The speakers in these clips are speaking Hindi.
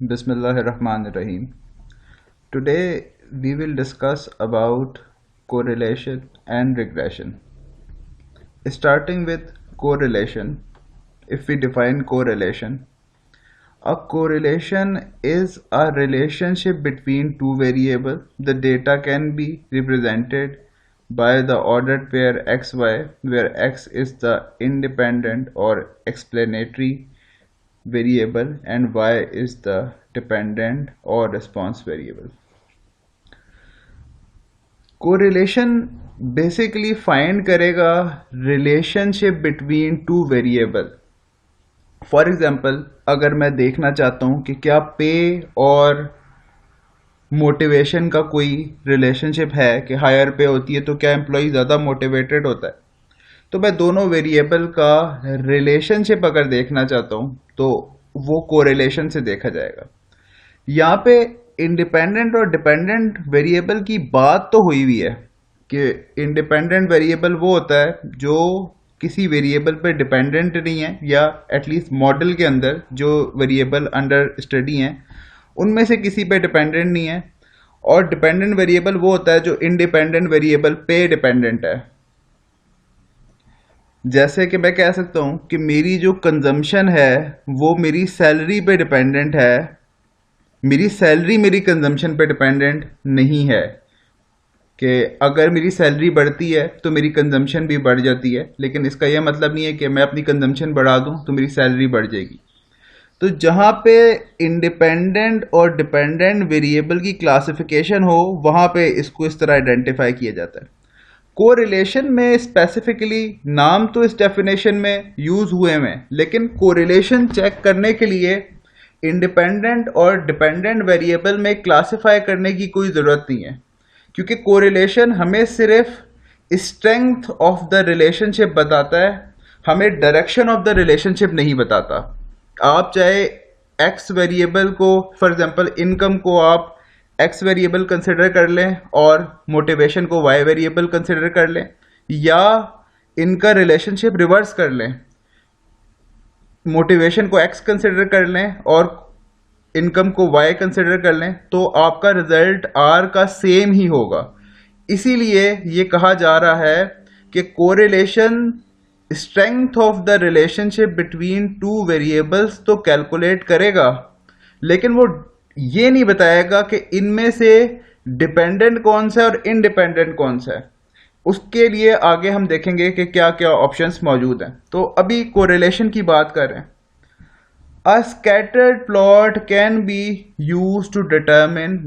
Bismillahirrahmanirrahim. Today we will discuss about correlation and regression. Starting with correlation, if we define correlation, a correlation is a relationship between two variables. The data can be represented by the ordered pair xy, where x is the independent or explanatory variable and y is the dependent or response variable. Correlation basically find करेगा relationship between two variable. For example अगर मैं देखना चाहता हूँ कि क्या पे और मोटिवेशन का कोई रिलेशनशिप है कि हायर पे होती है तो क्या एम्प्लॉय ज़्यादा मोटिवेटेड होता है, तो मैं दोनों वेरिएबल का रिलेशनशिप अगर देखना चाहता हूँ तो वो कोरिलेशन से देखा जाएगा. यहाँ पे इंडिपेंडेंट और डिपेंडेंट वेरिएबल की बात तो हुई हुई है कि इंडिपेंडेंट वेरिएबल वो होता है जो किसी वेरिएबल पे डिपेंडेंट नहीं है, या एटलीस्ट मॉडल के अंदर जो वेरिएबल अंडर स्टडी हैं उनमें से किसी पे डिपेंडेंट नहीं है. और डिपेंडेंट वेरिएबल वो होता है जो इंडिपेंडेंट वेरिएबल पे डिपेंडेंट है. जैसे कि मैं कह सकता हूँ कि मेरी जो कंजम्पशन है वो मेरी सैलरी पे डिपेंडेंट है, मेरी सैलरी मेरी कंजम्पशन पे डिपेंडेंट नहीं है. कि अगर मेरी सैलरी बढ़ती है तो मेरी कंजम्पशन भी बढ़ जाती है, लेकिन इसका यह मतलब नहीं है कि मैं अपनी कंजम्पशन बढ़ा दूं तो मेरी सैलरी बढ़ जाएगी. तो जहाँ पे इंडिपेंडेंट और डिपेंडेंट वेरिएबल की क्लासिफिकेशन हो वहाँ पे इसको इस तरह आइडेंटिफाई किया जाता है. कोरिलेशन में स्पेसिफिकली नाम तो इस डेफिनेशन में यूज हुए हैं, लेकिन कोरिलेशन चेक करने के लिए इंडिपेंडेंट और डिपेंडेंट वेरिएबल में क्लासिफाई करने की कोई ज़रूरत नहीं है, क्योंकि कोरिलेशन हमें सिर्फ स्ट्रेंथ ऑफ द रिलेशनशिप बताता है, हमें डायरेक्शन ऑफ द रिलेशनशिप नहीं बताता. आप चाहे एक्स वेरिएबल को, फॉर एग्जांपल इनकम को आप एक्स वेरिएबल कंसिडर कर लें और मोटिवेशन को वाई वेरिएबल कंसिडर कर लें, या इनका रिलेशनशिप रिवर्स कर लें, मोटिवेशन को एक्स कंसिडर कर लें और इनकम को वाई कंसिडर कर लें, तो आपका रिजल्ट आर का सेम ही होगा. इसीलिए ये कहा जा रहा है कि correlation strength of the relationship between two variables तो कैलकुलेट करेगा, लेकिन वो ये नहीं बताएगा कि इनमें से डिपेंडेंट कौन सा है और इनडिपेंडेंट कौन सा है. उसके लिए आगे हम देखेंगे कि क्या क्या ऑप्शंस मौजूद हैं. तो अभी कोरिलेशन की बात कर रहे हैं. A scattered plot can be used to determine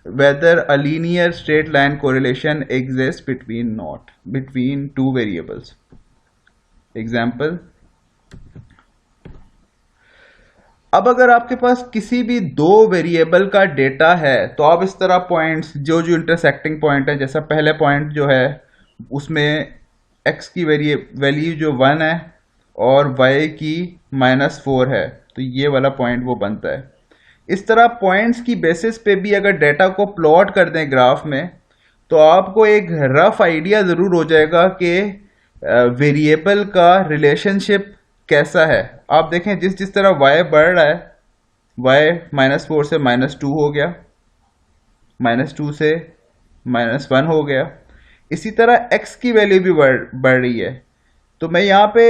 whether a linear straight line correlation exists between two variables. Example. अब अगर आपके पास किसी भी दो वेरिएबल का डेटा है तो आप इस तरह पॉइंट्स जो इंटरसेक्टिंग पॉइंट है, जैसा पहले पॉइंट जो है उसमें x की वैल्यू जो 1 है और y की -4 है, तो ये वाला पॉइंट वो बनता है. इस तरह पॉइंट्स की बेसिस पे भी अगर डेटा को प्लॉट कर दें ग्राफ में तो आपको एक रफ आइडिया ज़रूर हो जाएगा कि वेरिएबल का रिलेशनशिप कैसा है. आप देखें जिस जिस तरह y बढ़ रहा है, y -4 से -2 हो गया, -2 से -1 हो गया, इसी तरह x की वैल्यू भी बढ़ रही है. तो मैं यहाँ पे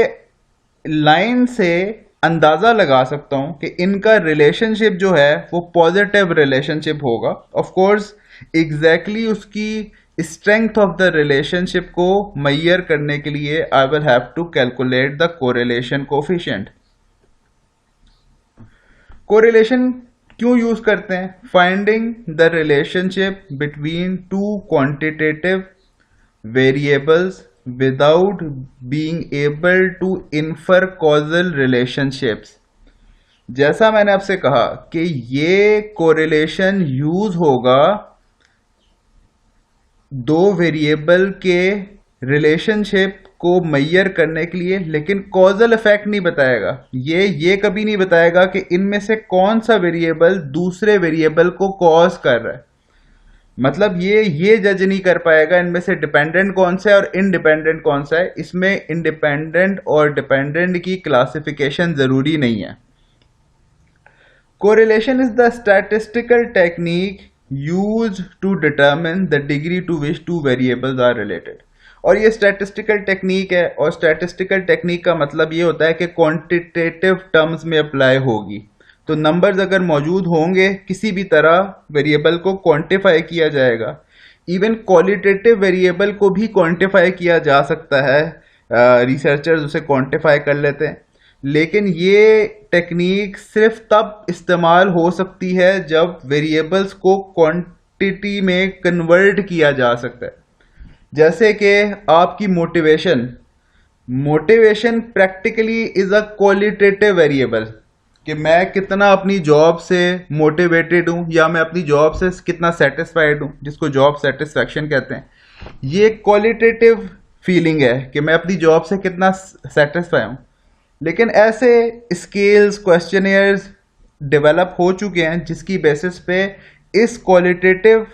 लाइन से अंदाज़ा लगा सकता हूँ कि इनका रिलेशनशिप जो है वो पॉजिटिव रिलेशनशिप होगा. ऑफ कोर्स एग्जैक्टली उसकी स्ट्रेंथ ऑफ द रिलेशनशिप को मेजर करने के लिए I will have to calculate the correlation coefficient. Correlation क्यों यूज करते हैं? Finding the relationship between two quantitative variables without being able to infer causal relationships. जैसा मैंने आपसे कहा कि ये कोरिलेशन यूज होगा दो वेरिएबल के रिलेशनशिप को मेजर करने के लिए, लेकिन कॉजल इफेक्ट नहीं बताएगा. ये कभी नहीं बताएगा कि इनमें से कौन सा वेरिएबल दूसरे वेरिएबल को कॉज कर रहा है. मतलब ये जज नहीं कर पाएगा इनमें से डिपेंडेंट कौन सा है और इनडिपेंडेंट कौन सा है. इसमें इंडिपेंडेंट और डिपेंडेंट की क्लासिफिकेशन ज़रूरी नहीं है. Correlation is the statistical technique used to determine the degree to which two variables are related. और ये स्टैटिस्टिकल टेक्निक है, और स्टैटिस्टिकल टेक्निक का मतलब ये होता है कि क्वांटिटेटिव टर्म्स में अप्लाई होगी। तो नंबर्स अगर मौजूद होंगे, किसी भी तरह वेरिएबल को क्वांटिफाई किया जाएगा। इवन क्वालिटेटिव वेरिएबल को भी क्वांटिफाई किया जा सकता है, रिसर्चर्स उसे क्वांटिफाई कर लेते हैं। लेकिन ये टेक्निक सिर्फ तब इस्तेमाल हो सकती है जब वेरिएबल्स को क्वांटिटी में कन्वर्ट किया जा सकता है। जैसे कि आपकी motivation practically is a qualitative variable, कि मैं कितना अपनी जॉब से मोटिवेटेड हूं या मैं अपनी जॉब से कितना सेटिस्फाइड हूं, जिसको जॉब सेटिस्फैक्शन कहते हैं। ये क्वालिटेटिव फीलिंग है कि मैं अपनी जॉब से कितना सेटिस्फाई हूं। लेकिन ऐसे स्केल्स, क्वेश्चनियर्स डेवलप हो चुके हैं जिसकी बेसिस पे इस क्वालिटेटिव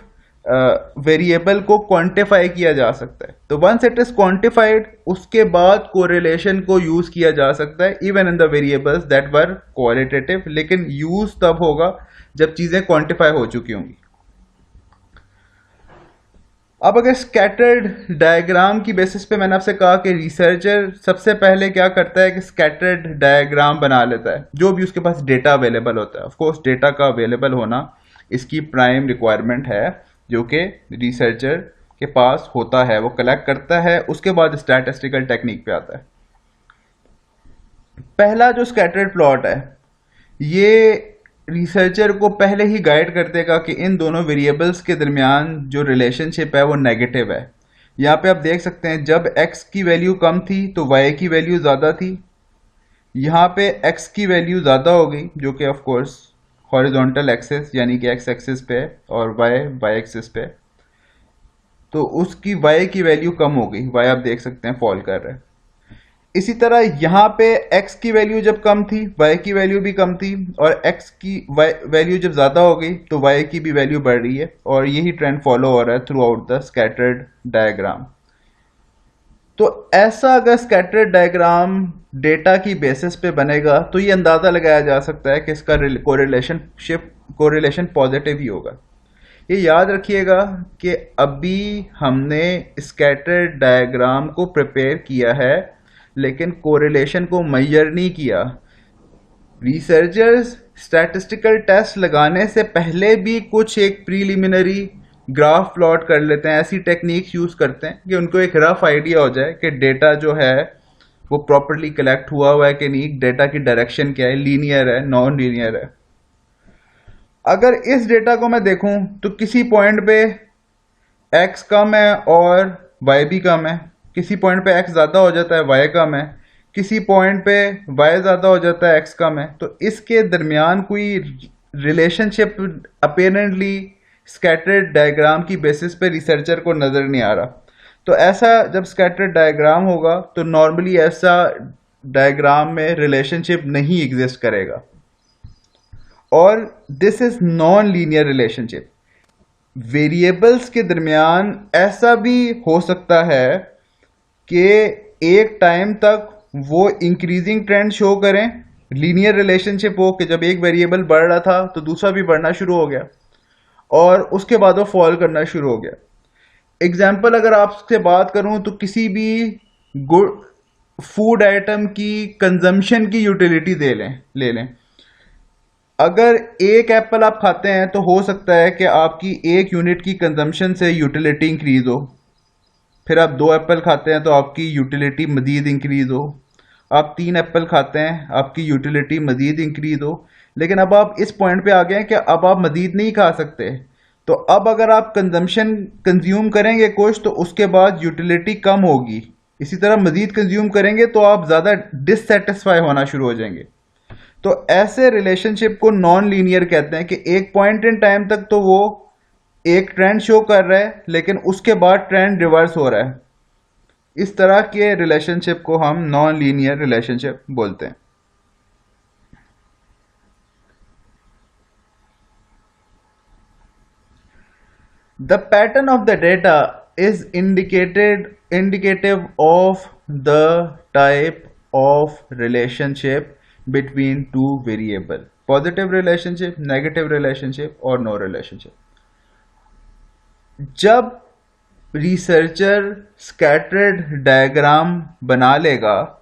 वेरिएबल को क्वांटिफाई किया जा सकता है। तो वंस इट इज क्वांटिफाइड, उसके बाद कोरिलेशन को यूज किया जा सकता है even in the variables that were qualitative. लेकिन यूज तब होगा जब चीजें क्वांटिफाई हो चुकी होंगी। अब अगर स्कैटर्ड डायग्राम की बेसिस पे मैंने आपसे कहा कि रिसर्चर सबसे पहले क्या करता है कि स्कैटर्ड डायग्राम बना लेता है, जो भी उसके पास डेटा अवेलेबल होता है। ऑफ कोर्स डेटा का अवेलेबल होना इसकी प्राइम रिक्वायरमेंट है, जो कि रिसर्चर के पास होता है, वो कलेक्ट करता है, उसके बाद स्टैटिस्टिकल टेक्निक पे आता है। पहला जो स्कैटर्ड प्लॉट है, ये रिसर्चर को पहले ही गाइड कर देगा कि इन दोनों वेरिएबल्स के दरमियान जो रिलेशनशिप है वो नेगेटिव है। यहाँ पे आप देख सकते हैं जब x की वैल्यू कम थी तो y की वैल्यू ज़्यादा थी। यहाँ पे x की वैल्यू ज़्यादा हो गई, जो कि ऑफ कोर्स हॉरिजॉन्टल एक्सिस यानी कि x एक्सिस पे है, और y एक्सिस पे, तो उसकी y की वैल्यू कम हो गई। y आप देख सकते हैं फॉल कर रहा है। इसी तरह यहाँ पे x की वैल्यू जब कम थी, y की वैल्यू भी कम थी, और x की वैल्यू जब ज़्यादा हो गई तो y की भी वैल्यू बढ़ रही है, और यही ट्रेंड फॉलो हो रहा है through out the scattered diagram. तो ऐसा अगर स्कैटर्ड डायग्राम डेटा की बेसिस पे बनेगा तो ये अंदाज़ा लगाया जा सकता है कि इसका कोरिलेशन पॉजिटिव ही होगा। ये याद रखिएगा कि अभी हमने स्कैटर्ड डायग्राम को प्रिपेयर किया है, लेकिन कोरिलेशन को मेजर नहीं किया। रिसर्चर्स स्टैटिस्टिकल टेस्ट लगाने से पहले भी कुछ एक प्रीलिमिनरी ग्राफ प्लॉट कर लेते हैं, ऐसी टेक्निक्स यूज करते हैं कि उनको एक रफ आइडिया हो जाए कि डेटा जो है वो प्रॉपर्ली कलेक्ट हुआ है कि नहीं, डेटा की डायरेक्शन क्या है, लीनियर है, नॉन लीनियर है। अगर इस डेटा को मैं देखूं तो किसी पॉइंट पे x कम है और y भी कम है, किसी पॉइंट पे x ज़्यादा हो जाता है y कम है, किसी पॉइंट पे y ज़्यादा हो जाता है x कम है। तो इसके दरमियान कोई रिलेशनशिप अपेरेंटली स्कैटर्ड डायग्राम की बेसिस पे रिसर्चर को नज़र नहीं आ रहा। तो ऐसा जब स्कैटर्ड डायग्राम होगा तो नॉर्मली ऐसा डायग्राम में रिलेशनशिप नहीं एग्जिस्ट करेगा, और this is non linear relationship. Variables के दरमियान ऐसा भी हो सकता है कि एक टाइम तक वो इंक्रीजिंग ट्रेंड शो करें, लीनियर रिलेशनशिप हो कि जब एक वेरिएबल बढ़ रहा था तो दूसरा भी बढ़ना शुरू हो गया, और उसके बाद वो फॉल करना शुरू हो गया। एग्जाम्पल अगर आपसे बात करूं तो किसी भी गुड फूड आइटम की कंजम्पशन की यूटिलिटी ले लें। अगर एक एप्पल आप खाते हैं तो हो सकता है कि आपकी एक यूनिट की कंजम्पशन से यूटिलिटी इंक्रीज हो, फिर आप 2 एप्पल खाते हैं तो आपकी यूटिलिटी मजीद इंक्रीज हो, आप 3 एप्पल खाते हैं आपकी यूटिलिटी मजीद इंक्रीज हो। लेकिन अब आप इस पॉइंट पे आ गए हैं कि अब आप मजीद नहीं खा सकते, तो अब अगर आप कंज्यूम करेंगे कुछ तो उसके बाद यूटिलिटी कम होगी, इसी तरह मजीद कंज्यूम करेंगे तो आप ज़्यादा डिससेटिस्फाई होना शुरू हो जाएंगे। तो ऐसे रिलेशनशिप को नॉन लीनियर कहते हैं कि एक पॉइंट इन टाइम तक तो वो एक ट्रेंड शो कर रहा है, लेकिन उसके बाद ट्रेंड रिवर्स हो रहा है। इस तरह के रिलेशनशिप को हम नॉन लीनियर रिलेशनशिप बोलते हैं। The pattern of the data is indicative of the type of relationship between two variable. Positive relationship, negative relationship और नो रिलेशनशिप। जब रिसर्चर स्कैटर्ड डायग्राम बना लेगा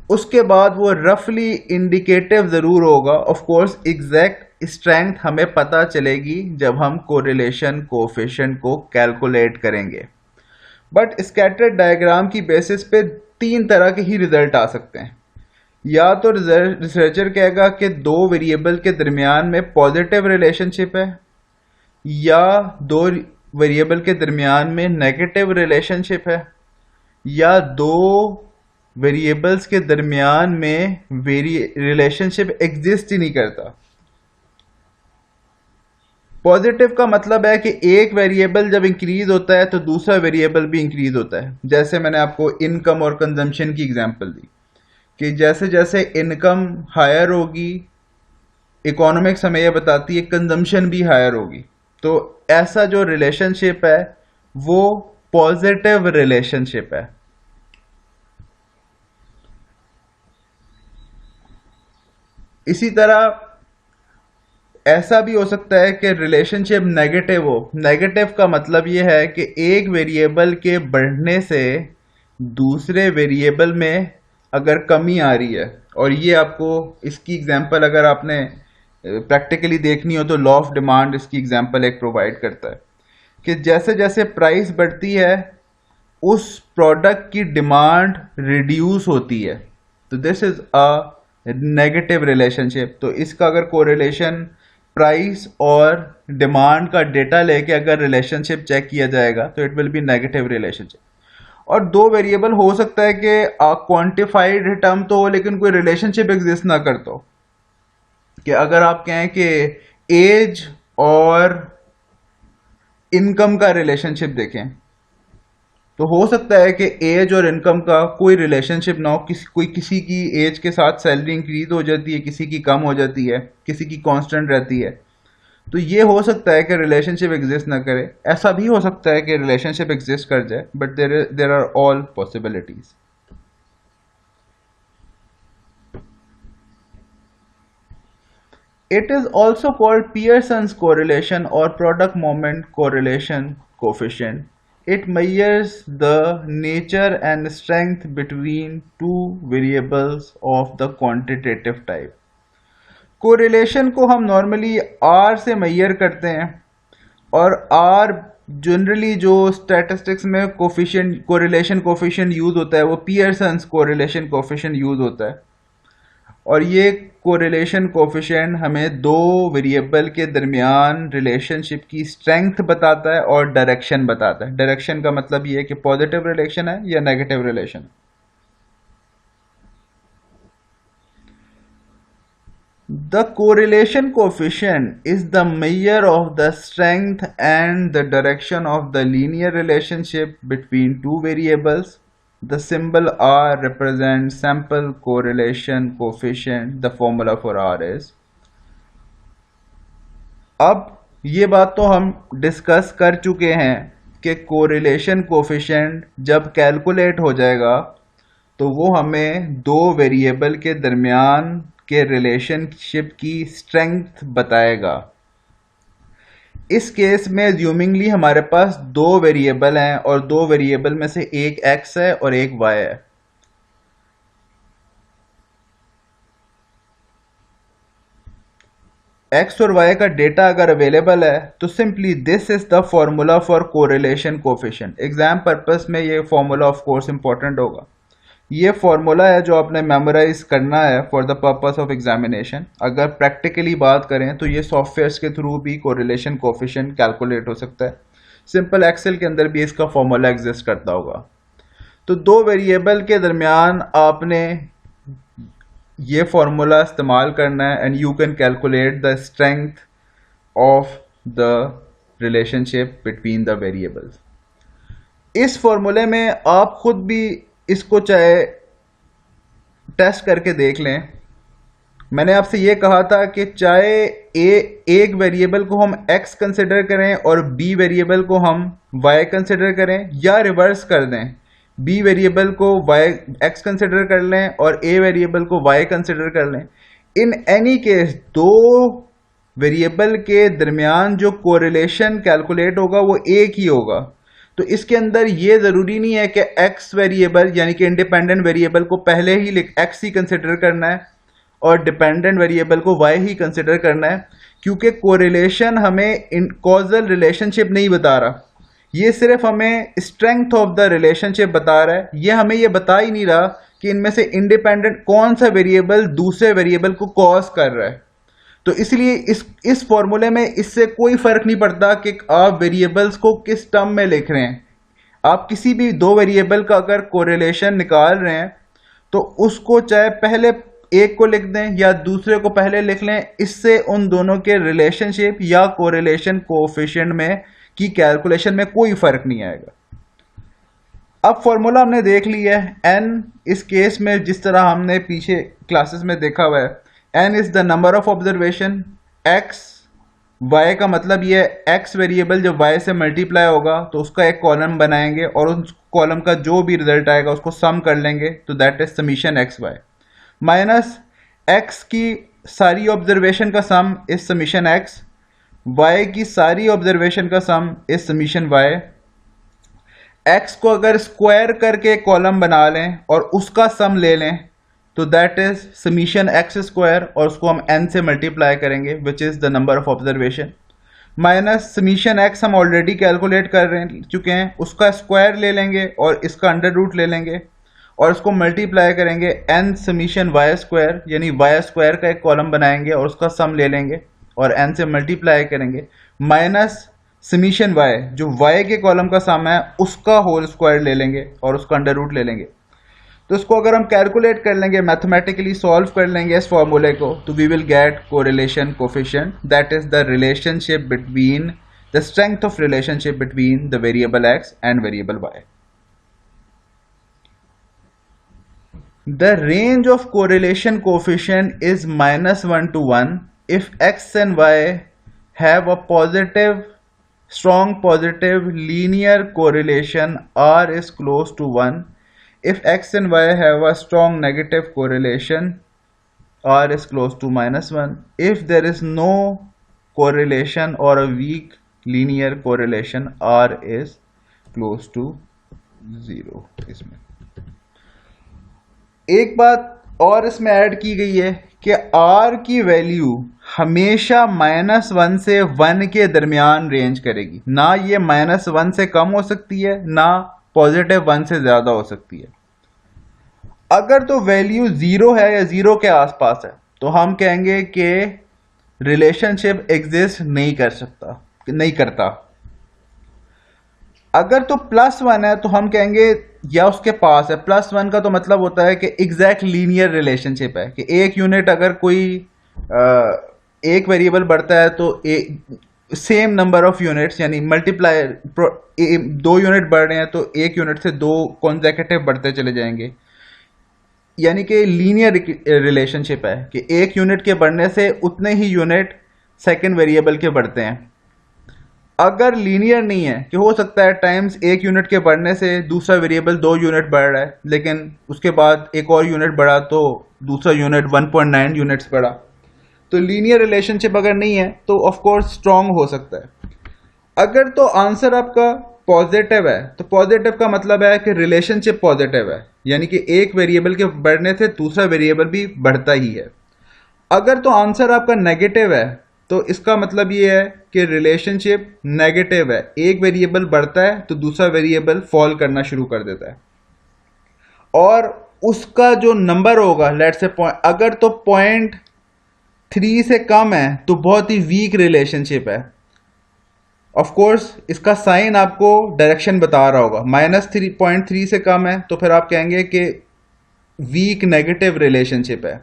उसके बाद वो रफली इंडिकेटिव ज़रूर होगा। ऑफ कोर्स एग्जैक्ट स्ट्रेंथ हमें पता चलेगी जब हम कोरिलेशन कोएफिशिएंट को कैलकुलेट करेंगे। बट स्कैटर्ड डायग्राम की बेसिस पे तीन तरह के ही रिजल्ट आ सकते हैं। या तो रिसर्चर कहेगा कि दो वेरिएबल के दरमियान में पॉजिटिव रिलेशनशिप है, या दो वेरिएबल के दरमियान में नेगेटिव रिलेशनशिप है, या दो वेरिएबल्स के दरमियान में रिलेशनशिप एग्जिस्ट ही नहीं करता। पॉजिटिव का मतलब है कि एक वेरिएबल जब इंक्रीज होता है तो दूसरा वेरिएबल भी इंक्रीज होता है। जैसे मैंने आपको इनकम और कंजम्पशन की एग्जांपल दी कि जैसे जैसे इनकम हायर होगी, इकोनॉमिक्स हमें यह बताती है कंजम्पशन भी हायर होगी। तो ऐसा जो रिलेशनशिप है वो पॉजिटिव रिलेशनशिप है। इसी तरह ऐसा भी हो सकता है कि रिलेशनशिप नेगेटिव हो। नेगेटिव का मतलब यह है कि एक वेरिएबल के बढ़ने से दूसरे वेरिएबल में अगर कमी आ रही है, और ये आपको इसकी एग्जांपल अगर आपने प्रैक्टिकली देखनी हो तो लॉ ऑफ डिमांड इसकी एग्जांपल एक प्रोवाइड करता है कि जैसे जैसे प्राइस बढ़ती है उस प्रोडक्ट की डिमांड रिड्यूस होती है। तो this is a negative relationship. तो इसका अगर कोरिलेशन प्राइस और डिमांड का डेटा लेके अगर रिलेशनशिप चेक किया जाएगा तो it will be negative relationship. और दो वेरिएबल हो सकता है कि क्वांटिफाइड टर्म तो हो लेकिन कोई रिलेशनशिप एग्जिस्ट ना करता हो। कि अगर आप कहें कि एज और इनकम का रिलेशनशिप देखें तो हो सकता है कि एज और इनकम का कोई रिलेशनशिप ना हो। किसी की एज के साथ सैलरी इंक्रीज हो जाती है, किसी की कम हो जाती है, किसी की कांस्टेंट रहती है। तो ये हो सकता है कि रिलेशनशिप एग्जिस्ट ना करे। ऐसा भी हो सकता है कि रिलेशनशिप एग्जिस्ट कर जाए, but there are all possibilities. It is also called Pearson's correlation or product moment correlation coefficient. It measures the nature and strength between two variables of the quantitative type. Correlation को हम normally R से measure करते हैं, और R जनरली जो स्टैटिस्टिक्स में कोफिशिएंट कोरिलेशन कोफिशिएंट यूज होता है वो पियर्सन्स कोरिलेशन कोफिशिएंट यूज होता है। और ये कोरिलेशन कोफिशिएंट हमें दो वेरिएबल के दरमियान रिलेशनशिप की स्ट्रेंथ बताता है और डायरेक्शन बताता है। डायरेक्शन का मतलब ये है कि पॉजिटिव रिलेशन है या negative relation. The correlation coefficient is the measure of the strength and the direction of the linear relationship between two variables. The symbol R represents sample correlation coefficient. The formula for R is. अब ये बात तो हम डिस्कस कर चुके हैं कि कोरिलेशन कोफिशिएंट जब कैलकुलेट हो जाएगा तो वो हमें दो वेरिएबल के दरमियान के रिलेशनशिप की स्ट्रेंथ बताएगा। इस केस में अज्यूमिंगली हमारे पास दो वेरिएबल हैं और दो वेरिएबल में से एक x है और एक y है। x और y का डेटा अगर अवेलेबल है तो simply this is the formula for correlation coefficient. Exam purpose में ये फॉर्मूला ऑफ कोर्स इंपॉर्टेंट होगा। ये फॉर्मूला है जो आपने मेमोराइज करना है for the purpose of examination. अगर प्रैक्टिकली बात करें तो ये सॉफ्टवेयर्स के थ्रू भी कोरिलेशन कोफिशिएंट कैलकुलेट हो सकता है। सिंपल एक्सेल के अंदर भी इसका फॉर्मूला एग्जिस्ट करता होगा। तो दो वेरिएबल के दरमियान आपने ये फॉर्मूला इस्तेमाल करना है and you can calculate the strength of the relationship between the variables. इस फॉर्मूले में आप खुद भी इसको चाहे टेस्ट करके देख लें। मैंने आपसे ये कहा था कि चाहे एक वेरिएबल को हम x कंसिडर करें और b वेरिएबल को हम y कंसिडर करें, या रिवर्स कर दें, b वेरिएबल को x कंसिडर कर लें और a वेरिएबल को y कंसिडर कर लें। इन एनी केस दो वेरिएबल के दरमियान जो कोरिलेशन कैलकुलेट होगा वो एक ही होगा। तो इसके अंदर ये ज़रूरी नहीं है कि एक्स वेरिएबल यानी कि इंडिपेंडेंट वेरिएबल को पहले ही एक्स ही कंसिडर करना है और डिपेंडेंट वेरिएबल को वाई ही कंसिडर करना है, क्योंकि कोरिलेशन हमें इन कॉजल रिलेशनशिप नहीं बता रहा, ये सिर्फ हमें स्ट्रेंथ ऑफ द रिलेशनशिप बता रहा है। ये हमें ये बता ही नहीं रहा कि इनमें से इंडिपेंडेंट कौन सा वेरिएबल दूसरे वेरिएबल को कॉज कर रहा है। तो इसलिए इस फॉर्मूले में इससे कोई फर्क नहीं पड़ता कि आप वेरिएबल्स को किस टर्म में लिख रहे हैं। आप किसी भी दो वेरिएबल का अगर कोरिलेशन निकाल रहे हैं तो उसको चाहे पहले एक को लिख दें या दूसरे को पहले लिख लें, इससे उन दोनों के रिलेशनशिप या कोरिलेशन कोएफिशिएंट में की कैलकुलेशन में कोई फर्क नहीं आएगा। अब फॉर्मूला हमने देख लिया है। n इस केस में जिस तरह हमने पीछे क्लासेस में देखा हुआ है, n is the number of observation, x y का मतलब ये x वेरिएबल जब y से मल्टीप्लाई होगा तो उसका एक कॉलम बनाएंगे और उस कॉलम का जो भी रिजल्ट आएगा उसको सम कर लेंगे, तो that is summation x Y, minus x की सारी ऑब्जर्वेशन का sum is summation x, y की सारी ऑब्जर्वेशन का sum is summation y। x को अगर स्क्वायर करके कॉलम बना लें और उसका सम ले लें तो that is summation x square, और उसको हम n से मल्टीप्लाई करेंगे which is the number of observation, minus summation x हम ऑलरेडी कैलकुलेट कर चुके हैं, उसका स्क्वायर ले लेंगे और इसका अंडर रूट ले लेंगे और इसको मल्टीप्लाई करेंगे n समीशन y स्क्वायर, यानी y स्क्वायर का एक कॉलम बनाएंगे और उसका सम ले लेंगे और n से मल्टीप्लाई करेंगे, माइनस समीशन y जो y के कॉलम का सम है उसका होल स्क्वायर ले लेंगे और उसका अंडर रूट ले लेंगे। तो इसको अगर हम कैलकुलेट कर लेंगे, मैथमेटिकली सॉल्व कर लेंगे इस फॉर्मूले को, तो we will get correlation coefficient, that is the relationship between the strength of relationship between the variable x and variable y। The range of correlation coefficient is -1 to 1 if x and y have a strong positive linear correlation r is close to 1. If x and y have a strong negative correlation r is close to -1. If there is no correlation or a weak linear correlation r is close to 0। इसमें एक बात और इसमें ऐड की गई है कि r की वैल्यू हमेशा -1 से 1 के दरमियान रेंज करेगी, ना ये -1 से कम हो सकती है ना +1 से ज़्यादा हो सकती है। अगर तो वैल्यू 0 है या 0 के आसपास है तो हम कहेंगे कि रिलेशनशिप एग्जिस्ट नहीं करता। अगर तो +1 है तो हम कहेंगे या उसके पास है। +1 का तो मतलब होता है कि एग्जैक्ट लीनियर रिलेशनशिप है कि एक यूनिट अगर कोई एक वेरिएबल बढ़ता है तो सेम नंबर ऑफ यूनिट्स यानी मल्टीप्लाई 2 यूनिट बढ़ रहे हैं तो एक यूनिट से 2 कॉन्सेक्यूटिव बढ़ते चले जाएंगे, यानी कि लीनियर रिलेशनशिप है कि एक यूनिट के बढ़ने से उतने ही यूनिट सेकंड वेरिएबल के बढ़ते हैं। अगर लीनियर नहीं है कि हो सकता है टाइम्स एक यूनिट के बढ़ने से दूसरा वेरिएबल 2 यूनिट बढ़ रहा है लेकिन उसके बाद एक और यूनिट बढ़ा तो दूसरा यूनिट 1.9 यूनिट्स बढ़ा, तो लीनियर रिलेशनशिप अगर नहीं है तो ऑफ कोर्स स्ट्रांग हो सकता है। अगर तो आंसर आपका पॉजिटिव है तो पॉजिटिव का मतलब है कि रिलेशनशिप पॉजिटिव है, यानी कि एक वेरिएबल के बढ़ने से दूसरा वेरिएबल भी बढ़ता ही है। अगर तो आंसर आपका नेगेटिव है तो इसका मतलब ये है कि रिलेशनशिप नेगेटिव है, एक वेरिएबल बढ़ता है तो दूसरा वेरिएबल फॉल करना शुरू कर देता है और उसका जो नंबर होगा लेट्स से अगर तो 0.3 से कम है तो बहुत ही वीक रिलेशनशिप है। ऑफ कोर्स इसका साइन आपको डायरेक्शन बता रहा होगा, -3.3 से कम है तो फिर आप कहेंगे कि वीक नेगेटिव रिलेशनशिप है।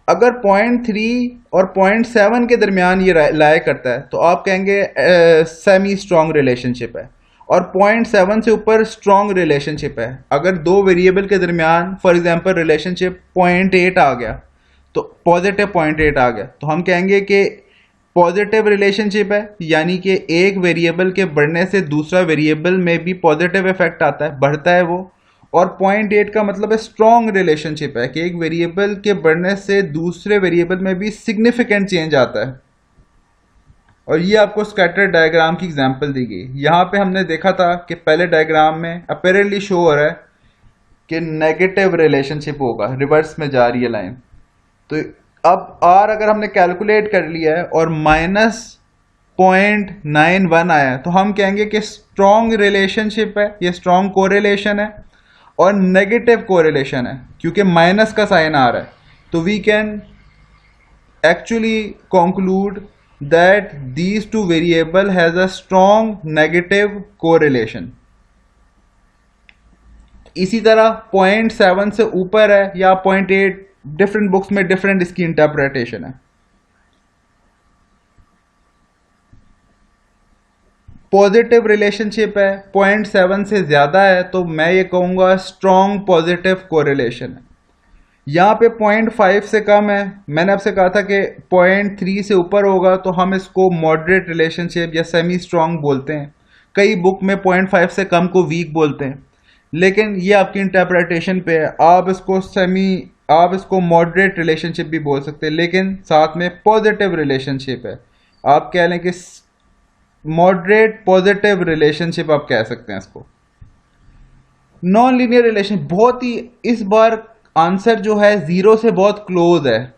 अगर 0.3 और 0.7 के दरमियान ये लाया करता है तो आप कहेंगे सेमी स्ट्रॉन्ग रिलेशनशिप है, और 0.7 से ऊपर स्ट्रॉन्ग रिलेशनशिप है। अगर दो वेरिएबल के दरमियान फॉर एग्जांपल रिलेशनशिप 0.8 आ गया तो पॉजिटिव 0.8 आ गया तो हम कहेंगे कि पॉजिटिव रिलेशनशिप है, यानी कि एक वेरिएबल के बढ़ने से दूसरा वेरिएबल में भी पॉजिटिव इफेक्ट आता है, बढ़ता है वो, और 0.8 का मतलब है स्ट्रॉन्ग रिलेशनशिप है कि एक वेरिएबल के बढ़ने से दूसरे वेरिएबल में भी सिग्निफिकेंट चेंज आता है। और ये आपको स्कैटर डायग्राम की एग्जांपल दी गई। यहाँ पे हमने देखा था कि पहले डायग्राम में अपेरेंटली शो हो रहा है कि नेगेटिव रिलेशनशिप होगा, रिवर्स में जा रही है लाइन। तो अब आर अगर हमने कैलकुलेट कर लिया है और -0.91 आया है, तो हम कहेंगे कि स्ट्रॉन्ग रिलेशनशिप है, ये स्ट्रॉन्ग कोरिलेशन है और नेगेटिव कोरिलेशन है क्योंकि माइनस का साइन आ रहा है। तो we can actually conclude that these two variable has a strong negative correlation। इसी तरह 0.7 से ऊपर है या 0.8, डिफरेंट बुक्स में डिफरेंट इसकी इंटरप्रिटेशन है। पॉजिटिव रिलेशनशिप है, 0.7 से ज्यादा है तो मैं ये कहूंगा स्ट्रॉन्ग पॉजिटिव कोरिलेशन है। यहाँ पे 0.5 से कम है, मैंने आपसे कहा था कि 0.3 से ऊपर होगा तो हम इसको मॉडरेट रिलेशनशिप या सेमी स्ट्रॉन्ग बोलते हैं। कई बुक में 0.5 से कम को वीक बोलते हैं, लेकिन ये आपकी इंटरप्रिटेशन पे है। आप इसको मॉडरेट रिलेशनशिप भी बोल सकते हैं, लेकिन साथ में पॉजिटिव रिलेशनशिप है। आप कह लें कि मॉडरेट पॉजिटिव रिलेशनशिप आप कह सकते हैं इसको। नॉन लीनियर रिलेशन बहुत ही, इस बार आंसर जो है जीरो से बहुत क्लोज है,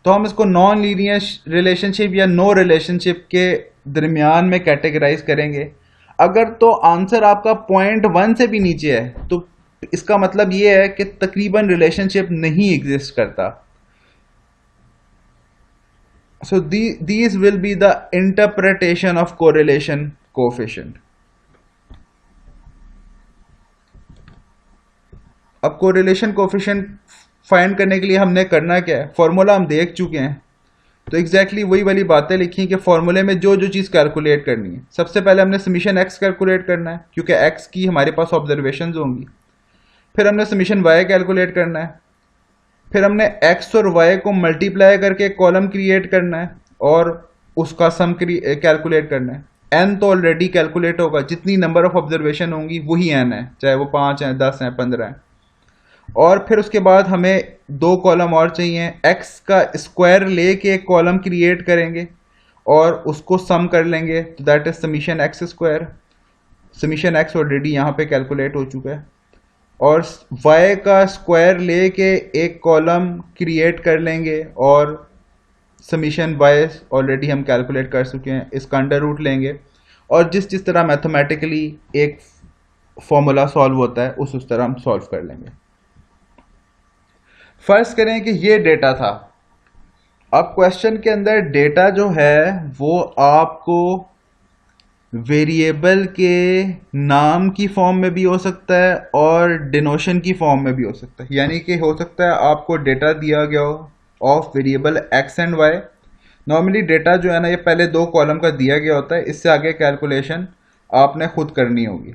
तो हम इसको नॉन लीनियर रिलेशनशिप या नो रिलेशनशिप के दरमियान में कैटेगराइज करेंगे। अगर तो आंसर आपका 0.1 से भी नीचे है तो इसका मतलब ये है कि तकरीबन रिलेशनशिप नहीं एग्जिस्ट करता। So these will be the interpretation of correlation coefficient. अब कोरिलेशन कोएफिशिएंट फाइंड करने के लिए हमने करना क्या है, फॉर्मूला हम देख चुके हैं। तो एग्जैक्टली वही वाली बातें लिखी कि फॉर्मूले में जो जो चीज़ कैलकुलेट करनी है। सबसे पहले हमने समीशन एक्स कैलकुलेट करना है क्योंकि एक्स की हमारे पास ऑब्जर्वेशंस होंगी। फिर हमने समीशन वाई कैलकुलेट करना है। फिर हमने एक्स और वाई को मल्टीप्लाई करके एक कॉलम क्रिएट करना है और उसका सम कैलकुलेट करना है। एन तो ऑलरेडी कैलकुलेट होगा, जितनी नंबर ऑफ ऑब्जर्वेशन होंगी वही एन है, चाहे वो 5 हैं, 10 हैं, 15 हैं। और फिर उसके बाद हमें 2 कॉलम और चाहिए। एक्स का स्क्वायर लेके एक कॉलम क्रिएट करेंगे और उसको सम कर लेंगे, तो that is summation x square. Summation x already यहाँ पे कैलकुलेट हो चुका है। और y का स्क्वायर लेके एक कॉलम क्रिएट कर लेंगे और समीशन y ऑलरेडी हम कैलकुलेट कर चुके हैं, इसका अंडर रूट लेंगे और जिस तरह मैथमेटिकली एक फॉर्मूला सॉल्व होता है उस तरह हम सॉल्व कर लेंगे। फर्स्ट करें कि ये डेटा था। अब क्वेश्चन के अंदर डेटा जो है वो आपको वेरिएबल के नाम की फॉर्म में भी हो सकता है और डिनोशन की फॉर्म में भी हो सकता है। यानी कि हो सकता है आपको डेटा दिया गया हो of variable X and Y. Normally data जो है ना, ये पहले 2 कॉलम का दिया गया होता है, इससे आगे कैलकुलेशन आपने खुद करनी होगी।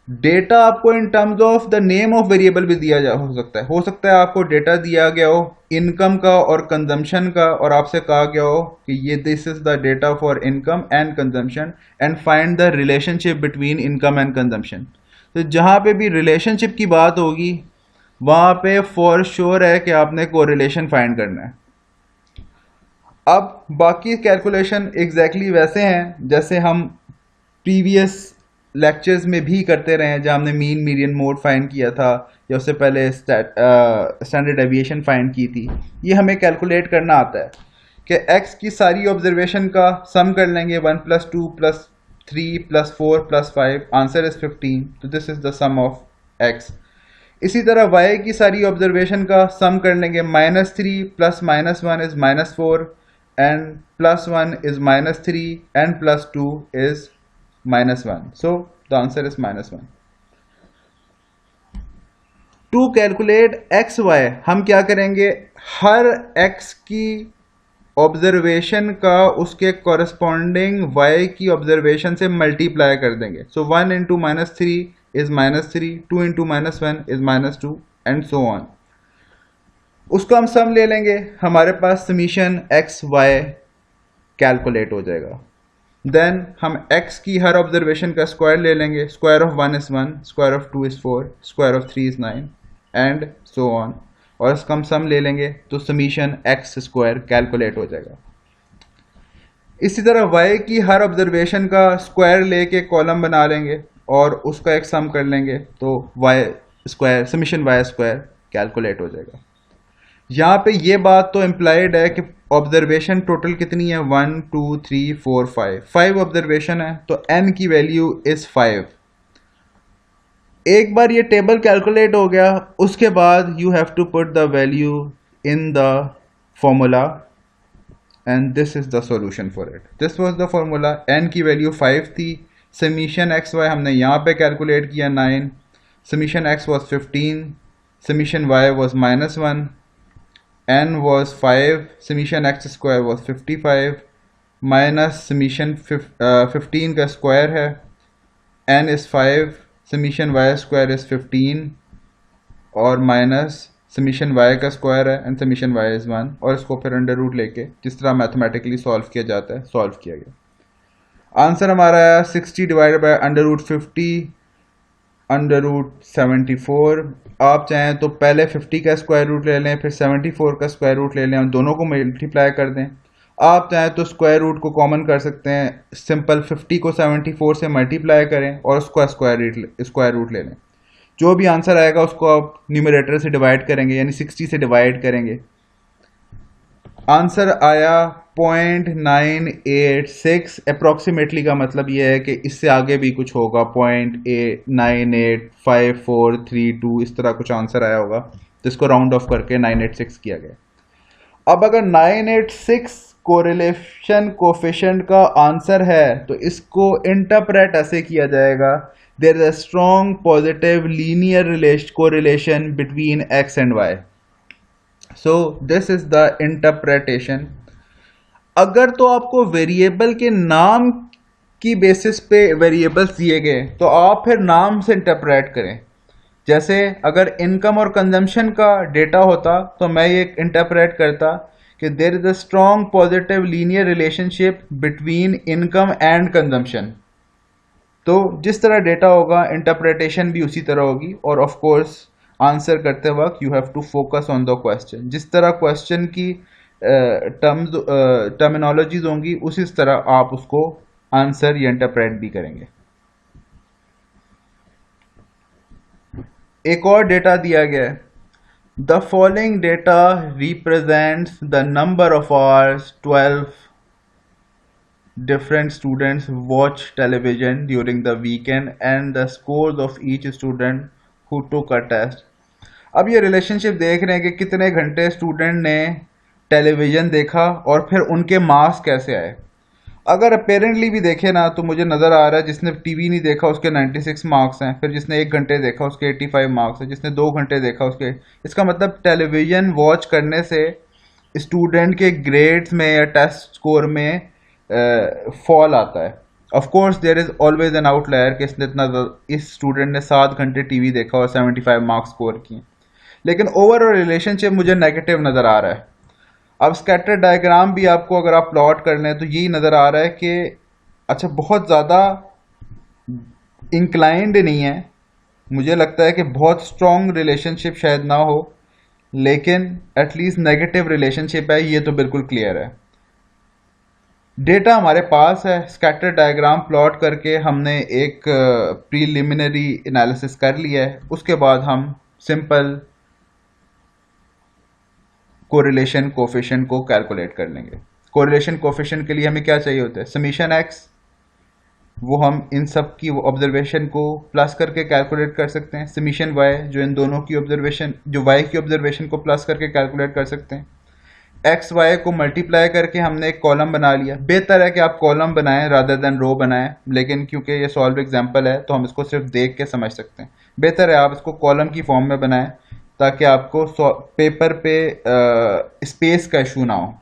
डेटा आपको in terms of the name of variable भी दिया जा हो सकता है आपको डेटा दिया गया हो इनकम का और कंजम्पशन का, और आपसे कहा गया हो कि ये this is the data for income and consumption and find the relationship between income and consumption. तो जहाँ पे भी रिलेशनशिप की बात होगी वहाँ पे फॉर श्योर है कि आपने कोरिलेशन फाइंड करना है। अब बाकी कैलकुलेशन एग्जैक्टली वैसे हैं जैसे हम प्रीवियस लेक्चर्स में भी करते रहे हैं, जहाँ हमने मीन मीडियन मोड फाइंड किया था या उससे पहले स्टैंडर्ड डेविएशन फाइंड की थी। ये हमें कैलकुलेट करना आता है कि x की सारी ऑब्जर्वेशन का सम कर लेंगे, 1 + 2 + 3 + 4 + 5, आंसर इज 15। तो this is the sum of x। इसी तरह y की सारी ऑब्जर्वेशन का सम कर लेंगे, -3 + -1 is -4 and +1 is -3 and +2 is -1, so the answer is -1। To calculate X Y हम क्या करेंगे, हर x की ऑब्जर्वेशन का उसके कॉरेस्पॉन्डिंग y की ऑब्जर्वेशन से मल्टीप्लाई कर देंगे। So 1 × -3 is -3, 2 × -1 is -2 and so on. उसको हम सम ले लेंगे, हमारे पास समीशन एक्स वाई कैलकुलेट हो जाएगा। देन हम x की हर ऑब्जर्वेशन का स्क्वायर ले लेंगे. Square of 1 is 1, square of 2 is 4, square of 3 is 9 and so on. और इसका हम सम ले लेंगे तो समीशन x स्क्वायर कैलकुलेट हो जाएगा. इसी तरह y की हर ऑब्जर्वेशन का स्क्वायर लेके कॉलम बना लेंगे और उसका एक सम कर लेंगे तो y square summation y square calculate हो जाएगा. यहाँ पे ये बात तो इम्प्लाइड है कि ऑब्जर्वेशन टोटल कितनी है, 1 2 3 4 5 ऑब्जर्वेशन है तो n की वैल्यू इज 5. एक बार ये टेबल कैलकुलेट हो गया उसके बाद you have to put the value in the formula and this is the solution for it. This was the formula. n की वैल्यू 5 थी. समीशन एक्स वाई हमने यहाँ पे कैलकुलेट किया 9. Summation x was 15. Summation y was -1. n was 5. Summation x square was 55 minus summation 15 का स्क्वायर है. n is 5. Summation y square is 15 और माइनस समीशन y का स्क्वायर है एंड समीशन y is 1 और इसको फिर अंडर रूट लेके जिस तरह मैथमेटिकली सॉल्व किया जाता है सॉल्व किया गया. आंसर हमारा है 60 divided by under root 50 under root 74. आप चाहें तो पहले 50 का स्क्वायर रूट ले लें फिर 74 का स्क्वायर रूट ले लें और दोनों को मल्टीप्लाई कर दें. आप चाहें तो स्क्वायर रूट को कॉमन कर सकते हैं. सिंपल 50 को 74 से मल्टीप्लाई करें और उसका स्क्वायर रूट ले लें. जो भी आंसर आएगा उसको आप न्यूमरेटर से डिवाइड करेंगे यानी 60 से डिवाइड करेंगे. आंसर आया 0.986. अप्रॉक्सीमेटली का मतलब ये है कि इससे आगे भी कुछ होगा. 0.9854332 इस तरह कुछ आंसर आया होगा जिसको राउंड ऑफ करके 986 किया गया. अब अगर 986 कोरिलेशन कोफिशिएंट का आंसर है तो इसको इंटरप्रेट ऐसे किया जाएगा, there is a strong positive linear correlation between x and y. So this is the interpretation. अगर तो आपको वेरिएबल के नाम की बेसिस पे वेरिएबल्स दिए गए तो आप फिर नाम से इंटरप्रेट करें. जैसे अगर इनकम और कंजम्पशन का डेटा होता तो मैं ये इंटरप्रेट करता कि there is a strong positive linear relationship between income and consumption. तो जिस तरह डेटा होगा इंटरप्रिटेशन भी उसी तरह होगी. और ऑफ कोर्स आंसर करते वक्त you have to focus on the question. जिस तरह क्वेश्चन की टर्मिनोलॉजीज होंगी उसी तरह आप उसको आंसर या इंटरप्रेट भी करेंगे. एक और डेटा दिया गया है. The following data represents the number of hours 12 different students watch television during the weekend and the scores of each student who took a test. अब ये रिलेशनशिप देख रहे हैं कि कितने घंटे स्टूडेंट ने टेलीविज़न देखा और फिर उनके मार्क्स कैसे आए. अगर अपेरेंटली भी देखे ना तो मुझे नज़र आ रहा है जिसने टीवी नहीं देखा उसके 96 मार्क्स हैं, फिर जिसने 1 घंटे देखा उसके 85 मार्क्स हैं, जिसने 2 घंटे देखा उसके. इसका मतलब टेलीविज़न वॉच करने से स्टूडेंट के ग्रेड्स में या टेस्ट स्कोर में फॉल आता है. Of course there is always an outlier कि इसने इस स्टूडेंट ने 7 घंटे टीवी देखा और 75 मार्क्स स्कोर किए, लेकिन ओवरऑल रिलेशनशिप मुझे नेगेटिव नज़र आ रहा है. अब स्कैटर डायग्राम भी आपको अगर आप प्लॉट कर लें तो यही नज़र आ रहा है कि अच्छा बहुत ज़्यादा इंक्लाइंड नहीं है. मुझे लगता है कि बहुत स्ट्रॉन्ग रिलेशनशिप शायद ना हो, लेकिन एटलीस्ट नेगेटिव रिलेशनशिप है ये तो बिल्कुल क्लियर है. डेटा हमारे पास है. स्कैटर डायग्राम प्लॉट करके हमने एक प्रीलिमिनरी एनालिसिस कर लिया है. उसके बाद हम सिंपल कोरिलेशन कोफिशिएंट को कैलकुलेट कर लेंगे. कोरिलेशन कोफिशिएंट के लिए हमें क्या चाहिए होता है, समीशन x. वो हम इन सब की ऑब्जर्वेशन को प्लस करके कैलकुलेट कर सकते हैं. समीशन y जो इन दोनों की ऑब्जर्वेशन जो y की ऑब्जर्वेशन को प्लस करके कैलकुलेट कर सकते हैं. एक्स वाई को मल्टीप्लाई करके हमने एक कॉलम बना लिया. बेहतर है कि आप कॉलम बनाएं रादर देन रो बनाएं, लेकिन क्योंकि ये सॉल्व एग्जांपल है तो हम इसको सिर्फ देख के समझ सकते हैं. बेहतर है आप इसको कॉलम की फॉर्म में बनाएं ताकि आपको पेपर पे स्पेस का इशू ना हो.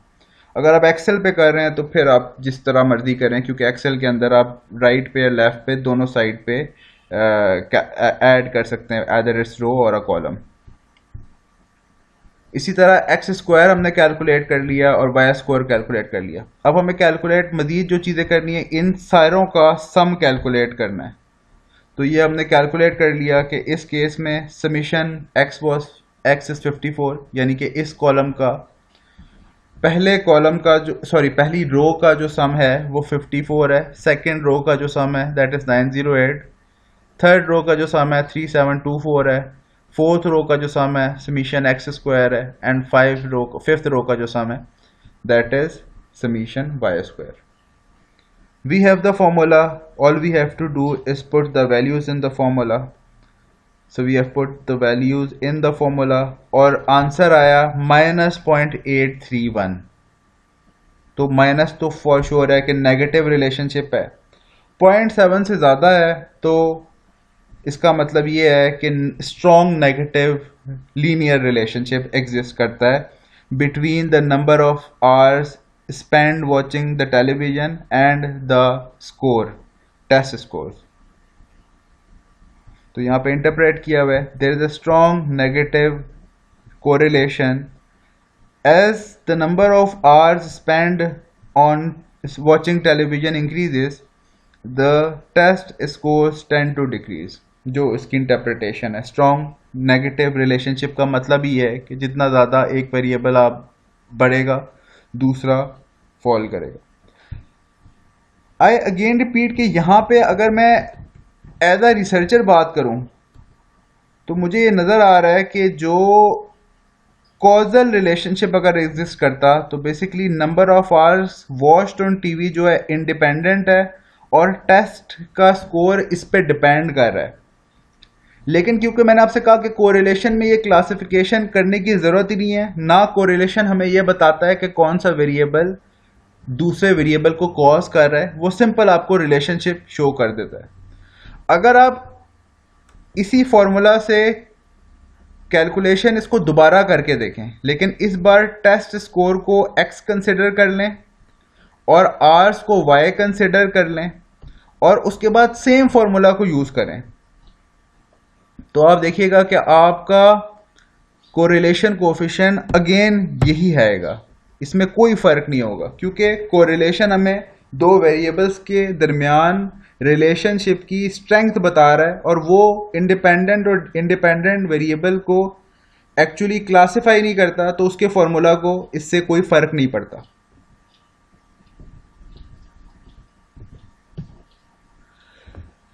अगर आप एक्सेल पे कर रहे हैं तो फिर आप जिस तरह मर्जी करें, क्योंकि एक्सेल के अंदर आप राइट पे या लेफ्ट पे दोनों साइड पे ऐड कर सकते हैं, आइदर इट्स रो और अ कॉलम. इसी तरह एक्स स्क्वायर हमने कैलकुलेट कर लिया और वाई स्क्वायर कैलकुलेट कर लिया। अब हमें कैलकुलेट मजीद जो चीज़ें करनी है, इन सारों का सम कैलकुलेट करना है। तो ये हमने कैलकुलेट कर लिया कि इस केस में summation x was x is 54, यानी कि इस कॉलम का पहले कॉलम का जो पहली रो का जो सम है वो 54 है, सेकेंड रो का जो सम है दैट इज 908, थर्ड रो का जो सम है 3724 है, फोर्थ रो का जो सम है समीशन एक्स स्क्वायर है, एंड फिफ्थ रो का जो सम है that is summation y square. We have the formula, all we have to do is put the values in the formula. So we have put the values in the formula और आंसर आया -0.831। तो माइनस तो फॉर श्योर है कि नेगेटिव रिलेशनशिप है, 0.7 से ज़्यादा है तो इसका मतलब ये है कि strong negative linear relationship exist करता है between the number of hours spent watching the television and the score, test scores। तो यहाँ पे इंटरप्रेट किया हुआ है there is a strong negative correlation as the number of hours spent on watching television increases, the test scores tend to decrease। जो इसकी इंटरप्रिटेशन है, स्ट्रॉन्ग नेगेटिव रिलेशनशिप का मतलब ही है कि जितना ज़्यादा एक वेरिएबल आप बढ़ेगा दूसरा फॉल करेगा। आई अगेन रिपीट कि यहाँ पे अगर मैं एज अ रिसर्चर बात करूँ तो मुझे ये नज़र आ रहा है कि जो कॉजल रिलेशनशिप अगर एग्जिस्ट करता तो basically number of hours watched on TV जो है इंडिपेंडेंट है और टेस्ट का स्कोर इस पे डिपेंड कर रहा है। लेकिन क्योंकि मैंने आपसे कहा कि कोरिलेशन में ये क्लासिफिकेशन करने की ज़रूरत ही नहीं है, ना कोरिलेशन हमें यह बताता है कि कौन सा वेरिएबल दूसरे वेरिएबल को कॉज कर रहा है, वो सिंपल आपको रिलेशनशिप शो कर देता है। अगर आप इसी फॉर्मूला से कैलकुलेशन इसको दोबारा करके देखें, लेकिन इस बार टेस्ट स्कोर को x कंसिडर कर लें और आर्स को y कंसिडर कर लें और उसके बाद सेम फॉर्मूला को यूज़ करें, तो आप देखिएगा कि आपका कोरिलेशन कोफिशिएंट अगेन यही आएगा, इसमें कोई फर्क नहीं होगा, क्योंकि कोरिलेशन हमें दो वेरिएबल्स के दरमियान रिलेशनशिप की स्ट्रेंथ बता रहा है और वो इंडिपेंडेंट और इंडिपेंडेंट वेरिएबल को एक्चुअली क्लासिफाई नहीं करता, तो उसके फॉर्मूला को इससे कोई फर्क नहीं पड़ता।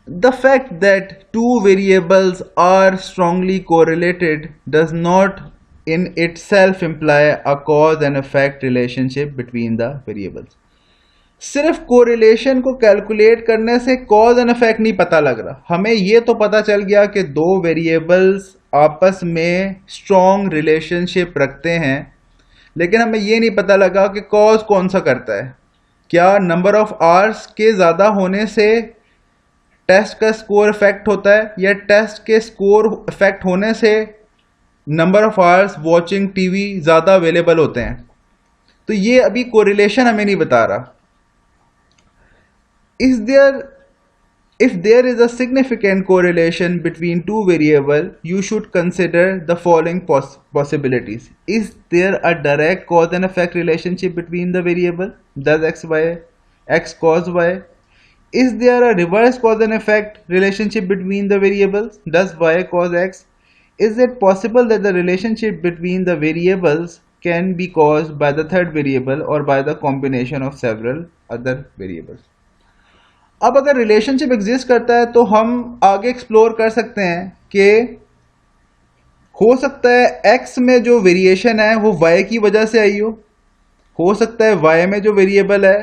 The fact that two variables are strongly correlated does not in itself imply a cause and effect relationship between the variables। सिर्फ कोरिलेशन को कैलकुलेट करने से कॉज एंड इफेक्ट नहीं पता लग रहा, हमें यह तो पता चल गया कि दो वेरिएबल्स आपस में स्ट्रॉन्ग रिलेशनशिप रखते हैं, लेकिन हमें यह नहीं पता लगा कि कॉज कौन सा करता है। क्या नंबर ऑफ आवर्स के ज़्यादा होने से टेस्ट का स्कोर इफेक्ट होता है, या टेस्ट के स्कोर इफेक्ट होने से number of hours watching TV ज़्यादा अवेलेबल होते हैं? तो ये अभी कोरिलेशन हमें नहीं बता रहा। If there is a significant correlation between two variables, you should consider the following possibilities. Is there a direct cause and effect relationship between the variable? Does x cause y? Is there a reverse cause and effect relationship between the variables? Does y cause x? Is it possible that the relationship between the variables can be caused by the third variable or by the combination of several other variables? अब अगर रिलेशनशिप एग्जिस्ट करता है तो हम आगे एक्सप्लोर कर सकते हैं कि हो सकता है x में जो वेरिएशन है वो y की वजह से आई हो सकता है y में जो वेरिएबल है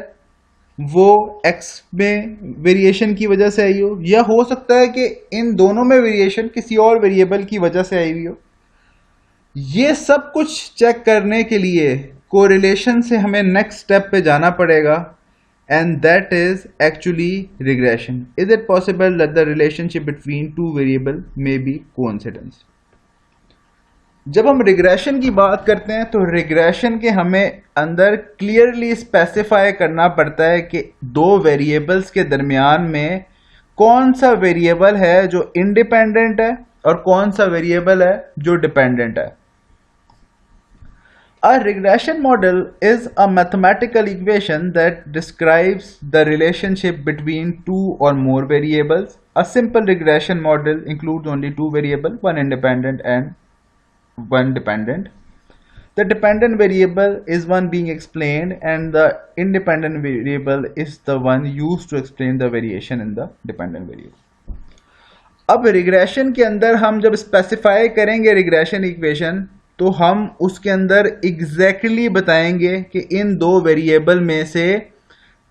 वो x में वेरिएशन की वजह से आई या हो सकता है कि इन दोनों में वेरिएशन किसी और वेरिएबल की वजह से आई हुई हो। ये सब कुछ चेक करने के लिए कोरिलेशन से हमें नेक्स्ट स्टेप पे जाना पड़ेगा, and that is actually regression. Is it possible that the relationship between two variables may be coincidence? जब हम रिग्रेशन की बात करते हैं तो रिग्रेशन के हमें अंदर क्लियरली स्पेसिफाई करना पड़ता है कि दो वेरिएबल्स के दरमियान में कौन सा वेरिएबल है जो इंडिपेंडेंट है और कौन सा वेरिएबल है जो डिपेंडेंट है। A regression model is a mathematical equation that describes the relationship between two or more variables. A simple regression model includes only two variables, one independent and one dependent. The dependent variable is one being explained and the independent variable is the one used to explain the variation in the dependent variable. अब रिग्रेशन के अंदर हम जब स्पेसिफाई करेंगे रिग्रेशन इक्वेशन तो हम उसके अंदर एग्जैक्टली बताएंगे कि इन दो वेरिएबल में से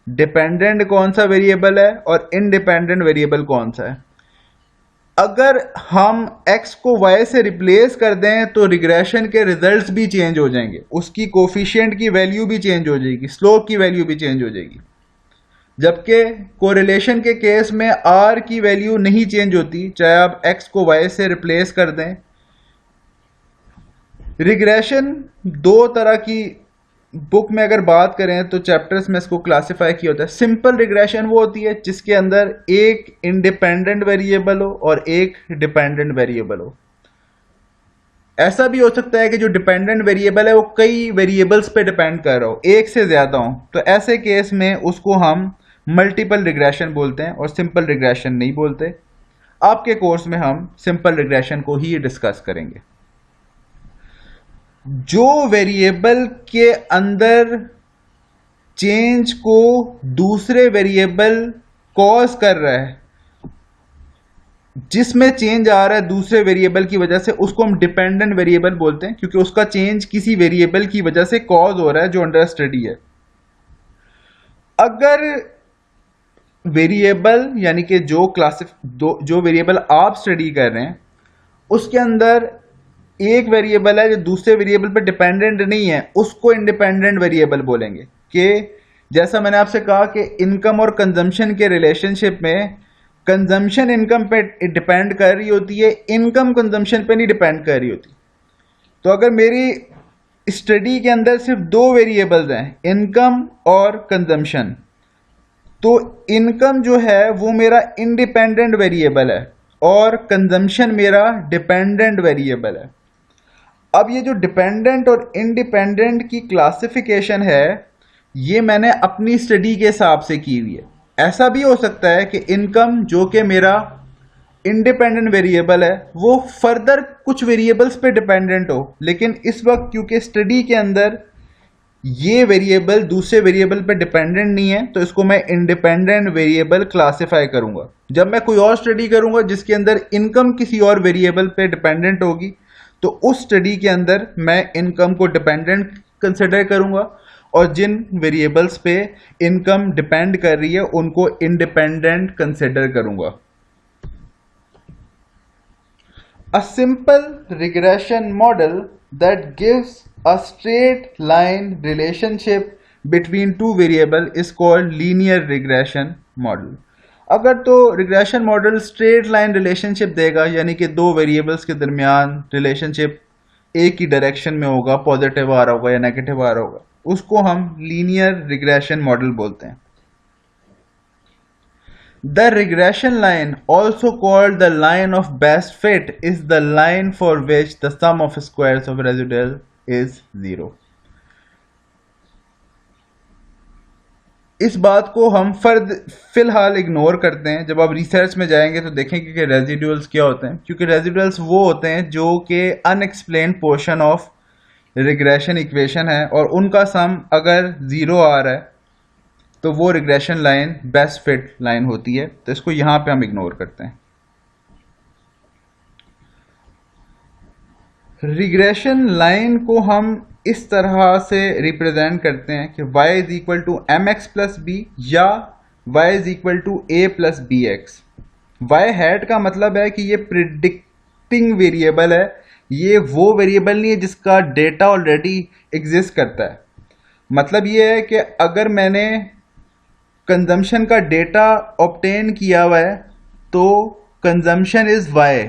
डिपेंडेंट कौन सा वेरिएबल है और इंडिपेंडेंट वेरिएबल कौन सा है। अगर हम x को y से रिप्लेस कर दें तो रिग्रेशन के रिजल्ट्स भी चेंज हो जाएंगे, उसकी कोफिशिएंट की वैल्यू भी चेंज हो जाएगी, स्लोप की वैल्यू भी चेंज हो जाएगी। जबकि कोरिलेशन के केस में r की वैल्यू नहीं चेंज होती, चाहे आप x को y से रिप्लेस कर दें। रिग्रेशन दो तरह की बुक में अगर बात करें तो चैप्टर्स में इसको क्लासिफाई किया होता है। सिंपल रिग्रेशन वो होती है जिसके अंदर एक इंडिपेंडेंट वेरिएबल हो और एक डिपेंडेंट वेरिएबल हो। ऐसा भी हो सकता है कि जो डिपेंडेंट वेरिएबल है वो कई वेरिएबल्स पे डिपेंड कर रहा हो, एक से ज्यादा हो, तो ऐसे केस में उसको हम मल्टीपल रिग्रेशन बोलते हैं और सिंपल रिग्रेशन नहीं बोलते। आपके कोर्स में हम सिंपल रिग्रेशन को ही डिस्कस करेंगे। जो वेरिएबल के अंदर चेंज को दूसरे वेरिएबल कॉज कर रहा है, जिसमें चेंज आ रहा है दूसरे वेरिएबल की वजह से, उसको हम डिपेंडेंट वेरिएबल बोलते हैं क्योंकि उसका चेंज किसी वेरिएबल की वजह से कॉज हो रहा है जो अंडर स्टडी है। अगर वेरिएबल यानी कि जो वेरिएबल आप स्टडी कर रहे हैं उसके अंदर एक वेरिएबल है जो दूसरे वेरिएबल पर डिपेंडेंट नहीं है, उसको इंडिपेंडेंट वेरिएबल बोलेंगे। कि जैसा मैंने आपसे कहा कि इनकम और कंजम्पशन के रिलेशनशिप में कंजम्पशन इनकम पे डिपेंड कर रही होती है, इनकम कंजम्पशन पे नहीं डिपेंड कर रही होती। तो अगर मेरी स्टडी के अंदर सिर्फ दो वेरिएबल्स हैं, इनकम और कंजम्पशन, तो इनकम जो है वो मेरा इंडिपेंडेंट वेरिएबल है और कंजम्पशन मेरा डिपेंडेंट वेरिएबल है। अब ये जो डिपेंडेंट और इंडिपेंडेंट की क्लासिफिकेशन है ये मैंने अपनी स्टडी के हिसाब से की हुई है। ऐसा भी हो सकता है कि इनकम जो कि मेरा इंडिपेंडेंट वेरिएबल है वो फर्दर कुछ वेरिएबल्स पे डिपेंडेंट हो, लेकिन इस वक्त क्योंकि स्टडी के अंदर ये वेरिएबल दूसरे वेरिएबल पे डिपेंडेंट नहीं है तो इसको मैं इंडिपेंडेंट वेरिएबल क्लासिफाई करूंगा। जब मैं कोई और स्टडी करूंगा जिसके अंदर इनकम किसी और वेरिएबल पे डिपेंडेंट होगी तो उस स्टडी के अंदर मैं इनकम को डिपेंडेंट कंसिडर करूंगा और जिन वेरिएबल्स पे इनकम डिपेंड कर रही है उनको इंडिपेंडेंट कंसिडर करूंगा। A simple regression model that gives a straight line relationship between two variables is called linear regression model. अगर तो regression model straight line relationship देगा यानी कि दो वेरिएबल्स के दरमियान रिलेशनशिप एक ही डायरेक्शन में होगा, पॉजिटिव आ रहा होगा या नेगेटिव आ रहा होगा, उसको हम लीनियर रिग्रेशन मॉडल बोलते हैं। The regression line, also called the line of best fit, is the line for which the sum of squares of residual is 0. इस बात को हम फिलहाल इग्नोर करते हैं। जब आप रिसर्च में जाएंगे तो देखेंगे कि रेजिडुअल्स क्या होते हैं, क्योंकि रेजिडुअल्स वो होते हैं जो कि unexplained portion of regression equation है और उनका सम अगर 0 आ रहा है तो वो regression line best fit line होती है। तो इसको यहां पे हम इग्नोर करते हैं। रिग्रेशन लाइन को हम इस तरह से रिप्रेजेंट करते हैं कि y is equal to m x plus b या y is equal to a plus b x. Y hat का मतलब है कि ये प्रिडिक्टिंग वेरिएबल है, ये वो वेरिएबल नहीं है जिसका डेटा ऑलरेडी एग्जिस्ट करता है। मतलब ये है कि अगर मैंने कंजम्पशन का डेटा ऑब्टेन किया हुआ है तो कंजम्पशन इज y।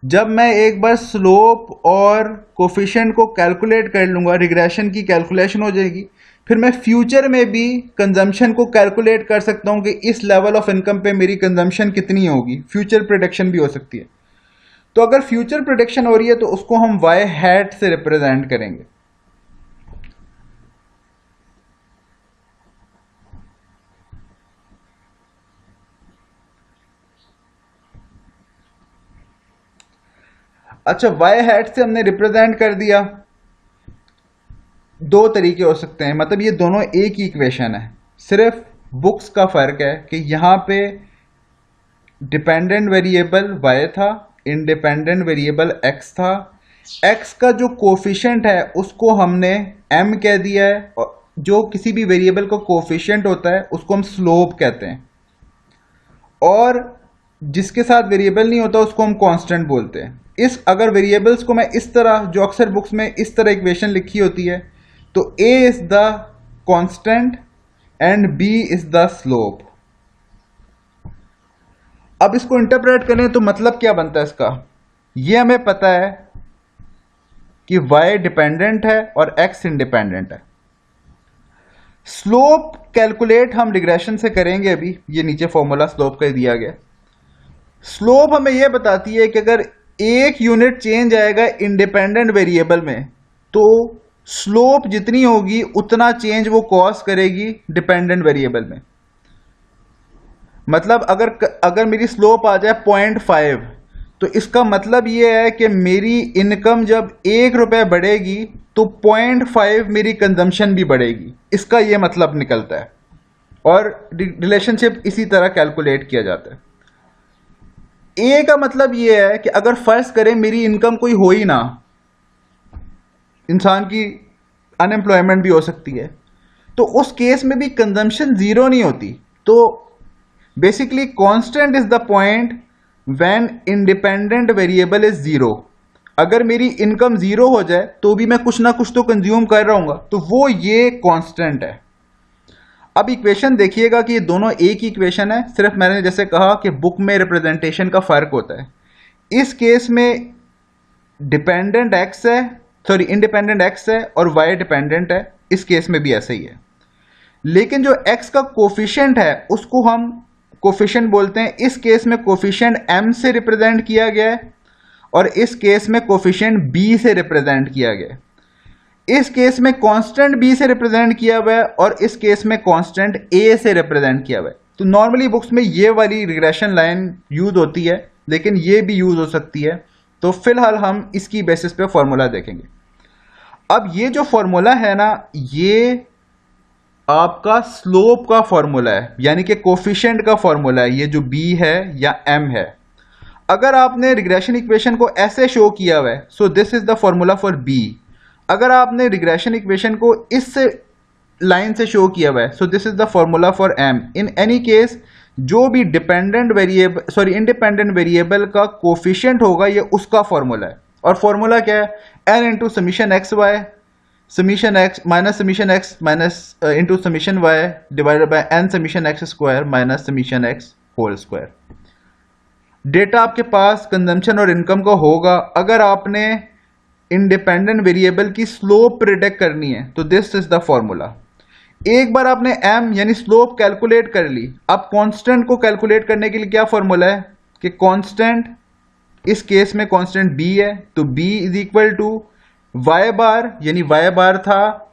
जब मैं एक बार स्लोप और कोफिशिएंट को कैलकुलेट कर लूंगा, रिग्रेशन की कैलकुलेशन हो जाएगी, फिर मैं फ्यूचर में भी कंजम्पशन को कैलकुलेट कर सकता हूं कि इस लेवल ऑफ इनकम पे मेरी कंजम्पशन कितनी होगी। फ्यूचर प्रेडिक्शन भी हो सकती है। तो अगर फ्यूचर प्रेडिक्शन हो रही है तो उसको हम y हैट से रिप्रेजेंट करेंगे। अच्छा, वाई हैट से हमने रिप्रेजेंट कर दिया। दो तरीके हो सकते हैं, मतलब ये दोनों एक ही इक्वेशन है, सिर्फ बुक्स का फर्क है कि यहां पे डिपेंडेंट वेरिएबल y था, इंडिपेंडेंट वेरिएबल x था। x का जो कोफिशिएंट है उसको हमने m कह दिया है, और जो किसी भी वेरिएबल का कोफिशिएंट होता है उसको हम स्लोप कहते हैं, और जिसके साथ वेरिएबल नहीं होता उसको हम कांस्टेंट बोलते हैं। इस अगर वेरिएबल्स को मैं इस तरह, जो अक्सर बुक्स में इस तरह इक्वेशन लिखी होती है, तो a is the constant and b is the slope. अब इसको इंटरप्रेट करें तो मतलब क्या बनता है इसका, ये हमें पता है कि y डिपेंडेंट है और x इंडिपेंडेंट है। स्लोप कैलकुलेट हम रिग्रेशन से करेंगे अभी, ये नीचे फॉर्मूला स्लोप का दिया गया। स्लोप हमें यह बताती है कि अगर एक यूनिट चेंज आएगा इंडिपेंडेंट वेरिएबल में, तो स्लोप जितनी होगी उतना चेंज वो कॉज करेगी डिपेंडेंट वेरिएबल में। मतलब अगर मेरी स्लोप आ जाए 0.5, तो इसका मतलब ये है कि मेरी इनकम जब 1 रुपए बढ़ेगी तो 0.5 मेरी कंजम्पशन भी बढ़ेगी, इसका ये मतलब निकलता है। और रिलेशनशिप इसी तरह कैलकुलेट किया जाता है। ए का मतलब ये है कि अगर फर्ज करें मेरी इनकम कोई हो ही ना, इंसान की अनएम्प्लॉयमेंट भी हो सकती है, तो उस केस में भी कंजम्पशन जीरो नहीं होती। तो basically constant is the point when independent variable is zero. अगर मेरी इनकम जीरो हो जाए तो भी मैं कुछ ना कुछ तो कंज्यूम कर रहा हूं, तो वो ये कांस्टेंट है। अब इक्वेशन देखिएगा कि ये दोनों एक ही इक्वेशन है, सिर्फ मैंने जैसे कहा कि बुक में रिप्रेजेंटेशन का फर्क होता है। इस केस में डिपेंडेंट एक्स है, सॉरी इंडिपेंडेंट एक्स है और वाई डिपेंडेंट है, इस केस में भी ऐसा ही है। लेकिन जो एक्स का कोफिशिएंट है उसको हम कोफिशिएंट बोलते हैं। इस केस में कोफिशिएंट m से रिप्रेजेंट किया गया है और इस केस में कोफिशिएंट b से रिप्रेजेंट किया गया है। इस केस में कांस्टेंट b से रिप्रेजेंट किया हुआ है और इस केस में कांस्टेंट a से रिप्रेजेंट किया हुआ है। तो नॉर्मली बुक्स में ये वाली रिग्रेशन लाइन यूज होती है, लेकिन ये भी यूज हो सकती है। तो फिलहाल हम इसकी बेसिस पे फॉर्मूला देखेंगे। अब ये जो फॉर्मूला है ना, ये आपका स्लोप का फॉर्मूला है, यानी कि कोफिशिएंट का फॉर्मूला है, ये जो b है या m है। अगर आपने रिग्रेशन इक्वेशन को ऐसे शो किया हुआ है, सो this is the formula for b। अगर आपने रिग्रेशन इक्वेशन को इस लाइन से शो किया हुआ है, सो this is the formula for m। In any case जो भी dependent variable, sorry independent variable का कोफिशिएंट होगा, ये उसका फॉर्मूला है। और फॉर्मूला क्या है, n into summation x y summation x minus summation x minus into summation y divided by n summation x square minus summation x whole square. Data आपके पास कंजम्पशन और इनकम का होगा। अगर आपने इंडिपेंडेंट वेरिएबल की स्लोप प्रिडिक्ट करनी है तो दिस इज द फॉर्मूला। एक बार आपने m यानी स्लोप कैलकुलेट कर ली, अब कांस्टेंट को कैलकुलेट करने के लिए क्या फॉर्मूला है कि कांस्टेंट, इस केस में कांस्टेंट b है, तो b is equal to y bar, यानी y बार था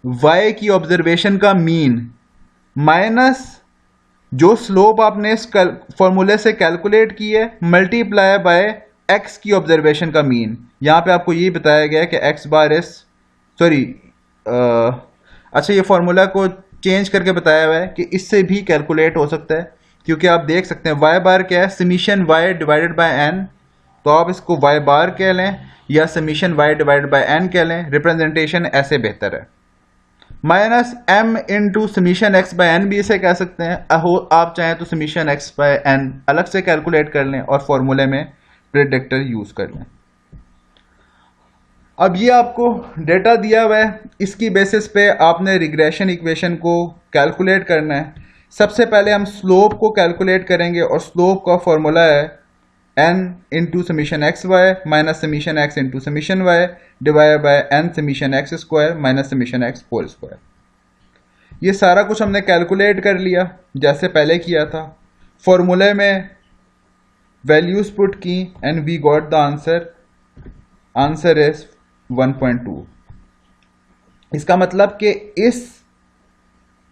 y की ऑब्जर्वेशन का मीन माइनस जो स्लोप आपने इस फॉर्मूले से कैलकुलेट की है, मल्टीप्लाई बाय x की ऑब्जर्वेशन का मीन। यहां पे आपको ये बताया गया है कि x बार इज, सॉरी अच्छा, ये फॉर्मूला को चेंज करके बताया हुआ है कि इससे भी कैलकुलेट हो सकता है, क्योंकि आप देख सकते हैं y बार क्या है, summation y divided by n, तो आप इसको y बार कह लें या summation y divided by n कह लें, रिप्रेजेंटेशन ऐसे बेहतर है। Minus m into summation x by n भी इसे कह सकते हैं। आप चाहें तो समीशन x बाय n अलग से कैलकुलेट कर लें और फॉर्मूले में प्रेडिक्टर यूज कर लें। अब ये आपको डेटा दिया हुआ है, इसकी बेसिस पे आपने रिग्रेशन इक्वेशन को कैलकुलेट करना है। सबसे पहले हम स्लोप को कैलकुलेट करेंगे और स्लोप का फॉर्मूला है n into summation x Y minus summation x into summation y divide by n summation x square minus summation x whole square. ये सारा कुछ हमने कैलकुलेट कर लिया जैसे पहले किया था। फॉर्मूले में वैल्यूज पुट की and we got the answer. Answer is 1.2। इसका मतलब कि इस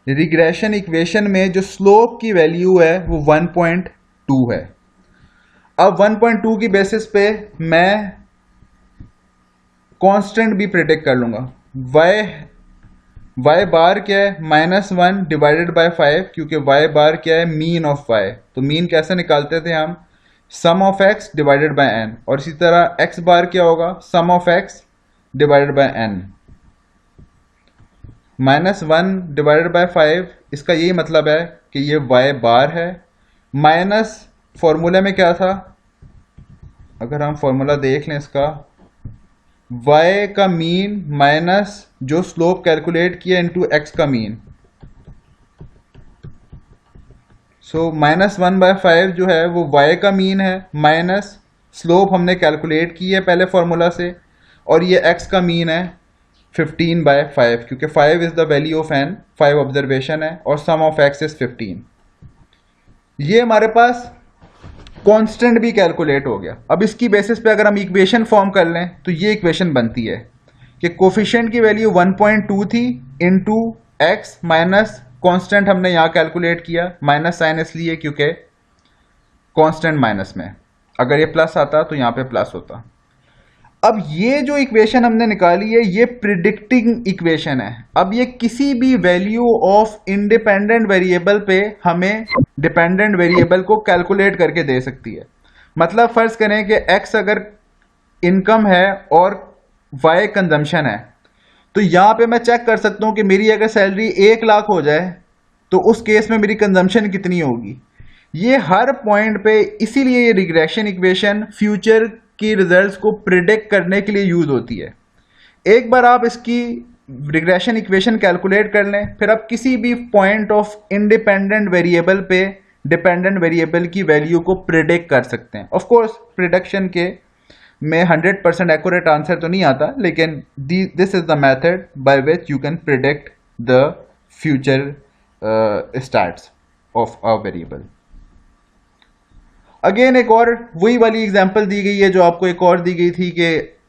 रिग्रेशन इक्वेशन में जो स्लोप की वैल्यू है वो 1.2 है। अब 1.2 की बेसिस पे मैं कांस्टेंट भी प्रिडिक्ट कर लूंगा। y बार क्या है, -1 डिवाइडेड बाय 5, क्योंकि y बार क्या है, मीन ऑफ y। तो मीन कैसे निकालते थे हम, sum of x divided by n। और इसी तरह x बार क्या होगा, sum of x divided by n। -1 divided by 5, इसका यही मतलब है कि ये y बार है। माइनस फॉर्मूले में क्या था, अगर हम फॉर्मूला देख लें इसका, y का मीन माइनस जो स्लोप कैलकुलेट किया इनटू x का मीन। सो -1/5 जो है वो y का मीन है, माइनस स्लोप हमने कैलकुलेट की है पहले फॉर्मूला से, और ये x का मीन है 15/5, क्योंकि 5 is the value of n, 5 observation है, और सम ऑफ x इज 15। ये हमारे पास कांस्टेंट भी कैलकुलेट हो गया। अब इसकी बेसिस पे अगर हम इक्वेशन फॉर्म कर लें तो ये इक्वेशन बनती है कि कोफिशिएंट की वैल्यू 1.2 थी इनटू x माइनस कांस्टेंट हमने यहाँ कैलकुलेट किया, माइनस साइन इसलिए क्योंकि कांस्टेंट माइनस में, अगर ये प्लस आता तो यहाँ पे प्लस होता। अब ये जो इक्वेशन हमने निकाली है ये प्रिडिक्टिंग इक्वेशन है। अब ये किसी भी वैल्यू ऑफ इंडिपेंडेंट वेरिएबल पे हमें डिपेंडेंट वेरिएबल को कैलकुलेट करके दे सकती है। मतलब फर्ज करें कि x अगर इनकम है और y कंजम्पशन है, तो यहां पे मैं चेक कर सकता हूं कि मेरी अगर सैलरी 1 लाख हो जाए तो उस केस में मेरी कंजम्पशन कितनी होगी। ये हर पॉइंट पे, इसीलिए ये रिग्रेशन इक्वेशन फ्यूचर की रिजल्ट्स को प्रिडिक्ट करने के लिए यूज होती है। एक बार आप इसकी रिग्रेशन इक्वेशन कैलकुलेट कर लें, फिर आप किसी भी पॉइंट ऑफ इंडिपेंडेंट वेरिएबल पे डिपेंडेंट वेरिएबल की वैल्यू को प्रिडिक्ट कर सकते हैं। ऑफ कोर्स प्रिडिक्शन के में 100% एक्यूरेट आंसर तो नहीं आता, लेकिन this is the method by which you can predict the future stats of a variable. Again एक और वही वाली एग्जांपल दी गई है जो आपको एक और दी गई थी कि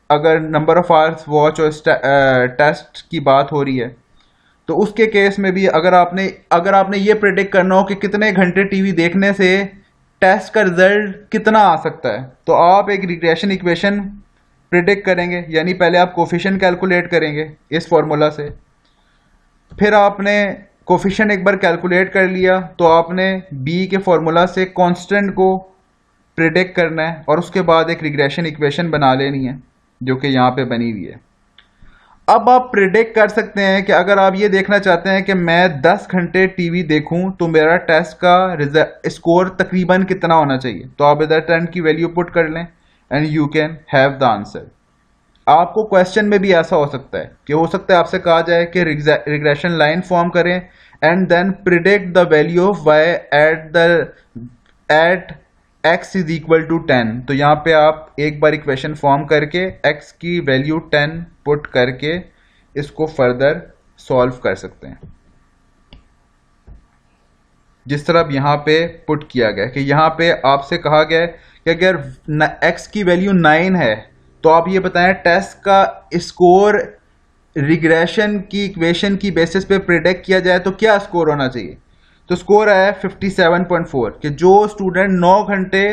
अगर नंबर ऑफ आवर्स वॉच और टेस्ट की बात हो रही है, तो उसके केस में भी अगर आपने ये प्रेडिक्ट करना हो कि कितने घंटे टीवी देखने से टेस्ट का रिजल्ट कितना आ सकता है, तो आप एक रिग्रेशन इक्वेशन प्रेडिक्ट करेंगे। यानी पहले आप कोफिशिएंट कैलकुलेट करेंगे इस फॉर्मूला से, फिर आपने कोफिशिएंट एक बार कैलकुलेट कर लिया तो आपने बी के फॉर्मूला से कांस्टेंट को प्रिडिक्ट करना है, और उसके बाद एक रिग्रेशन इक्वेशन बना लेनी है जो कि यहाँ पे बनी हुई है। अब आप प्रिडिक्ट कर सकते हैं कि अगर आप ये देखना चाहते हैं कि मैं 10 घंटे टीवी देखूं तो मेरा टेस्ट का स्कोर तकरीबन कितना होना चाहिए, तो आप इधर 10 की वैल्यू पुट कर लें and you can have the answer. आपको क्वेश्चन में भी ऐसा हो सकता है कि हो सकता है आपसे कहा जाए कि रिग्रेशन लाइन फॉर्म करें and then predict the value of y at x is equal to 10। तो यहाँ पे आप एक बार इक्वेशन फॉर्म करके x की वैल्यू 10 पुट करके इसको फर्दर सॉल्व कर सकते हैं, जिस तरह यहाँ पे पुट किया गया कि यहाँ पे आपसे कहा गया है कि अगर x की वैल्यू 9 है तो आप ये बताएं टेस्ट का स्कोर रिग्रेशन की इक्वेशन की बेसिस पे प्रिडिक्ट किया जाए तो क्या स्कोर होना चाहिए। तो स्कोर आया 57.4 कि जो स्टूडेंट 9 घंटे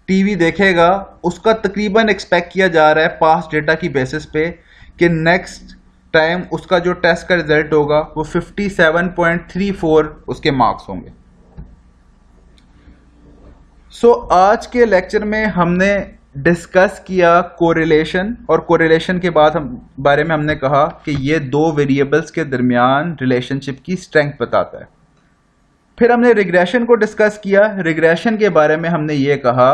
टीवी देखेगा उसका तकरीबन एक्सपेक्ट किया जा रहा है पास्ट डेटा की बेसिस पे कि नेक्स्ट टाइम उसका जो टेस्ट का रिजल्ट होगा वो 57.34 उसके मार्क्स होंगे। सो आज के लेक्चर में हमने डिस्कस किया कोरिलेशन, और कोरिलेशन के बाद बारे में हमने कहा कि ये दो वेरिएबल्स के दरमियान रिलेशनशिप की स्ट्रेंथ बताता है। फिर हमने रिग्रेशन को डिस्कस किया। रिग्रेशन के बारे में हमने ये कहा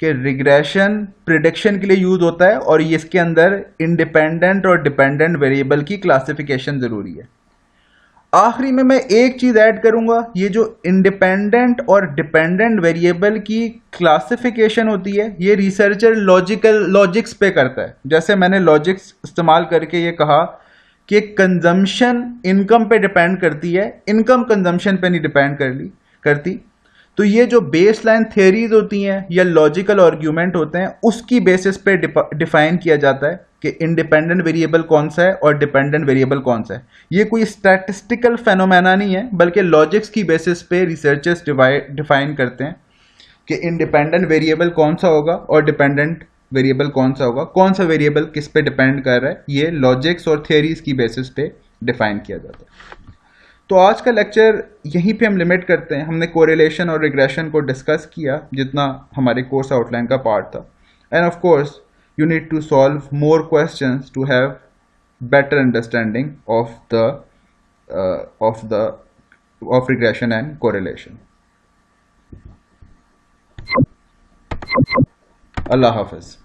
कि रिग्रेशन प्रिडिक्शन के लिए यूज होता है और ये इसके अंदर इंडिपेंडेंट और डिपेंडेंट वेरिएबल की क्लासिफिकेशन जरूरी है। आखिरी में मैं एक चीज ऐड करूंगा, ये जो इंडिपेंडेंट और डिपेंडेंट वेरिएबल की क्लासिफिकेशन होती है ये रिसर्चर लॉजिक्स पे करता है। जैसे मैंने लॉजिक्स इस्तेमाल करके ये कहा कि कंजम्पशन इनकम पे डिपेंड करती है, इनकम कंजम्पशन पे नहीं डिपेंड करती। तो ये जो बेसलाइन थ्योरीज होती हैं या लॉजिकल आर्ग्यूमेंट होते हैं उसकी बेसिस पे डिफाइन किया जाता है कि इंडिपेंडेंट वेरिएबल कौन सा है और डिपेंडेंट वेरिएबल कौन सा है। ये कोई स्टैटिस्टिकल फेनोमेना नहीं है, बल्कि लॉजिक्स की बेसिस पे रिसर्चर्स डिफाइन करते हैं कि इंडिपेंडेंट वेरिएबल कौन सा होगा और डिपेंडेंट वेरिएबल कौन सा होगा, कौन सा वेरिएबल किस पे डिपेंड कर रहा है, ये लॉजिक्स और थियरीज की बेसिस पे डिफाइन किया जाता है। तो आज का लेक्चर यहीं पे हम लिमिट करते हैं। हमने कोरिलेशन और रिग्रेशन को डिस्कस किया जितना हमारे कोर्स आउटलाइन का पार्ट था, end of course you need to solve more questions to have better understanding of regression and correlation. Allah Hafiz.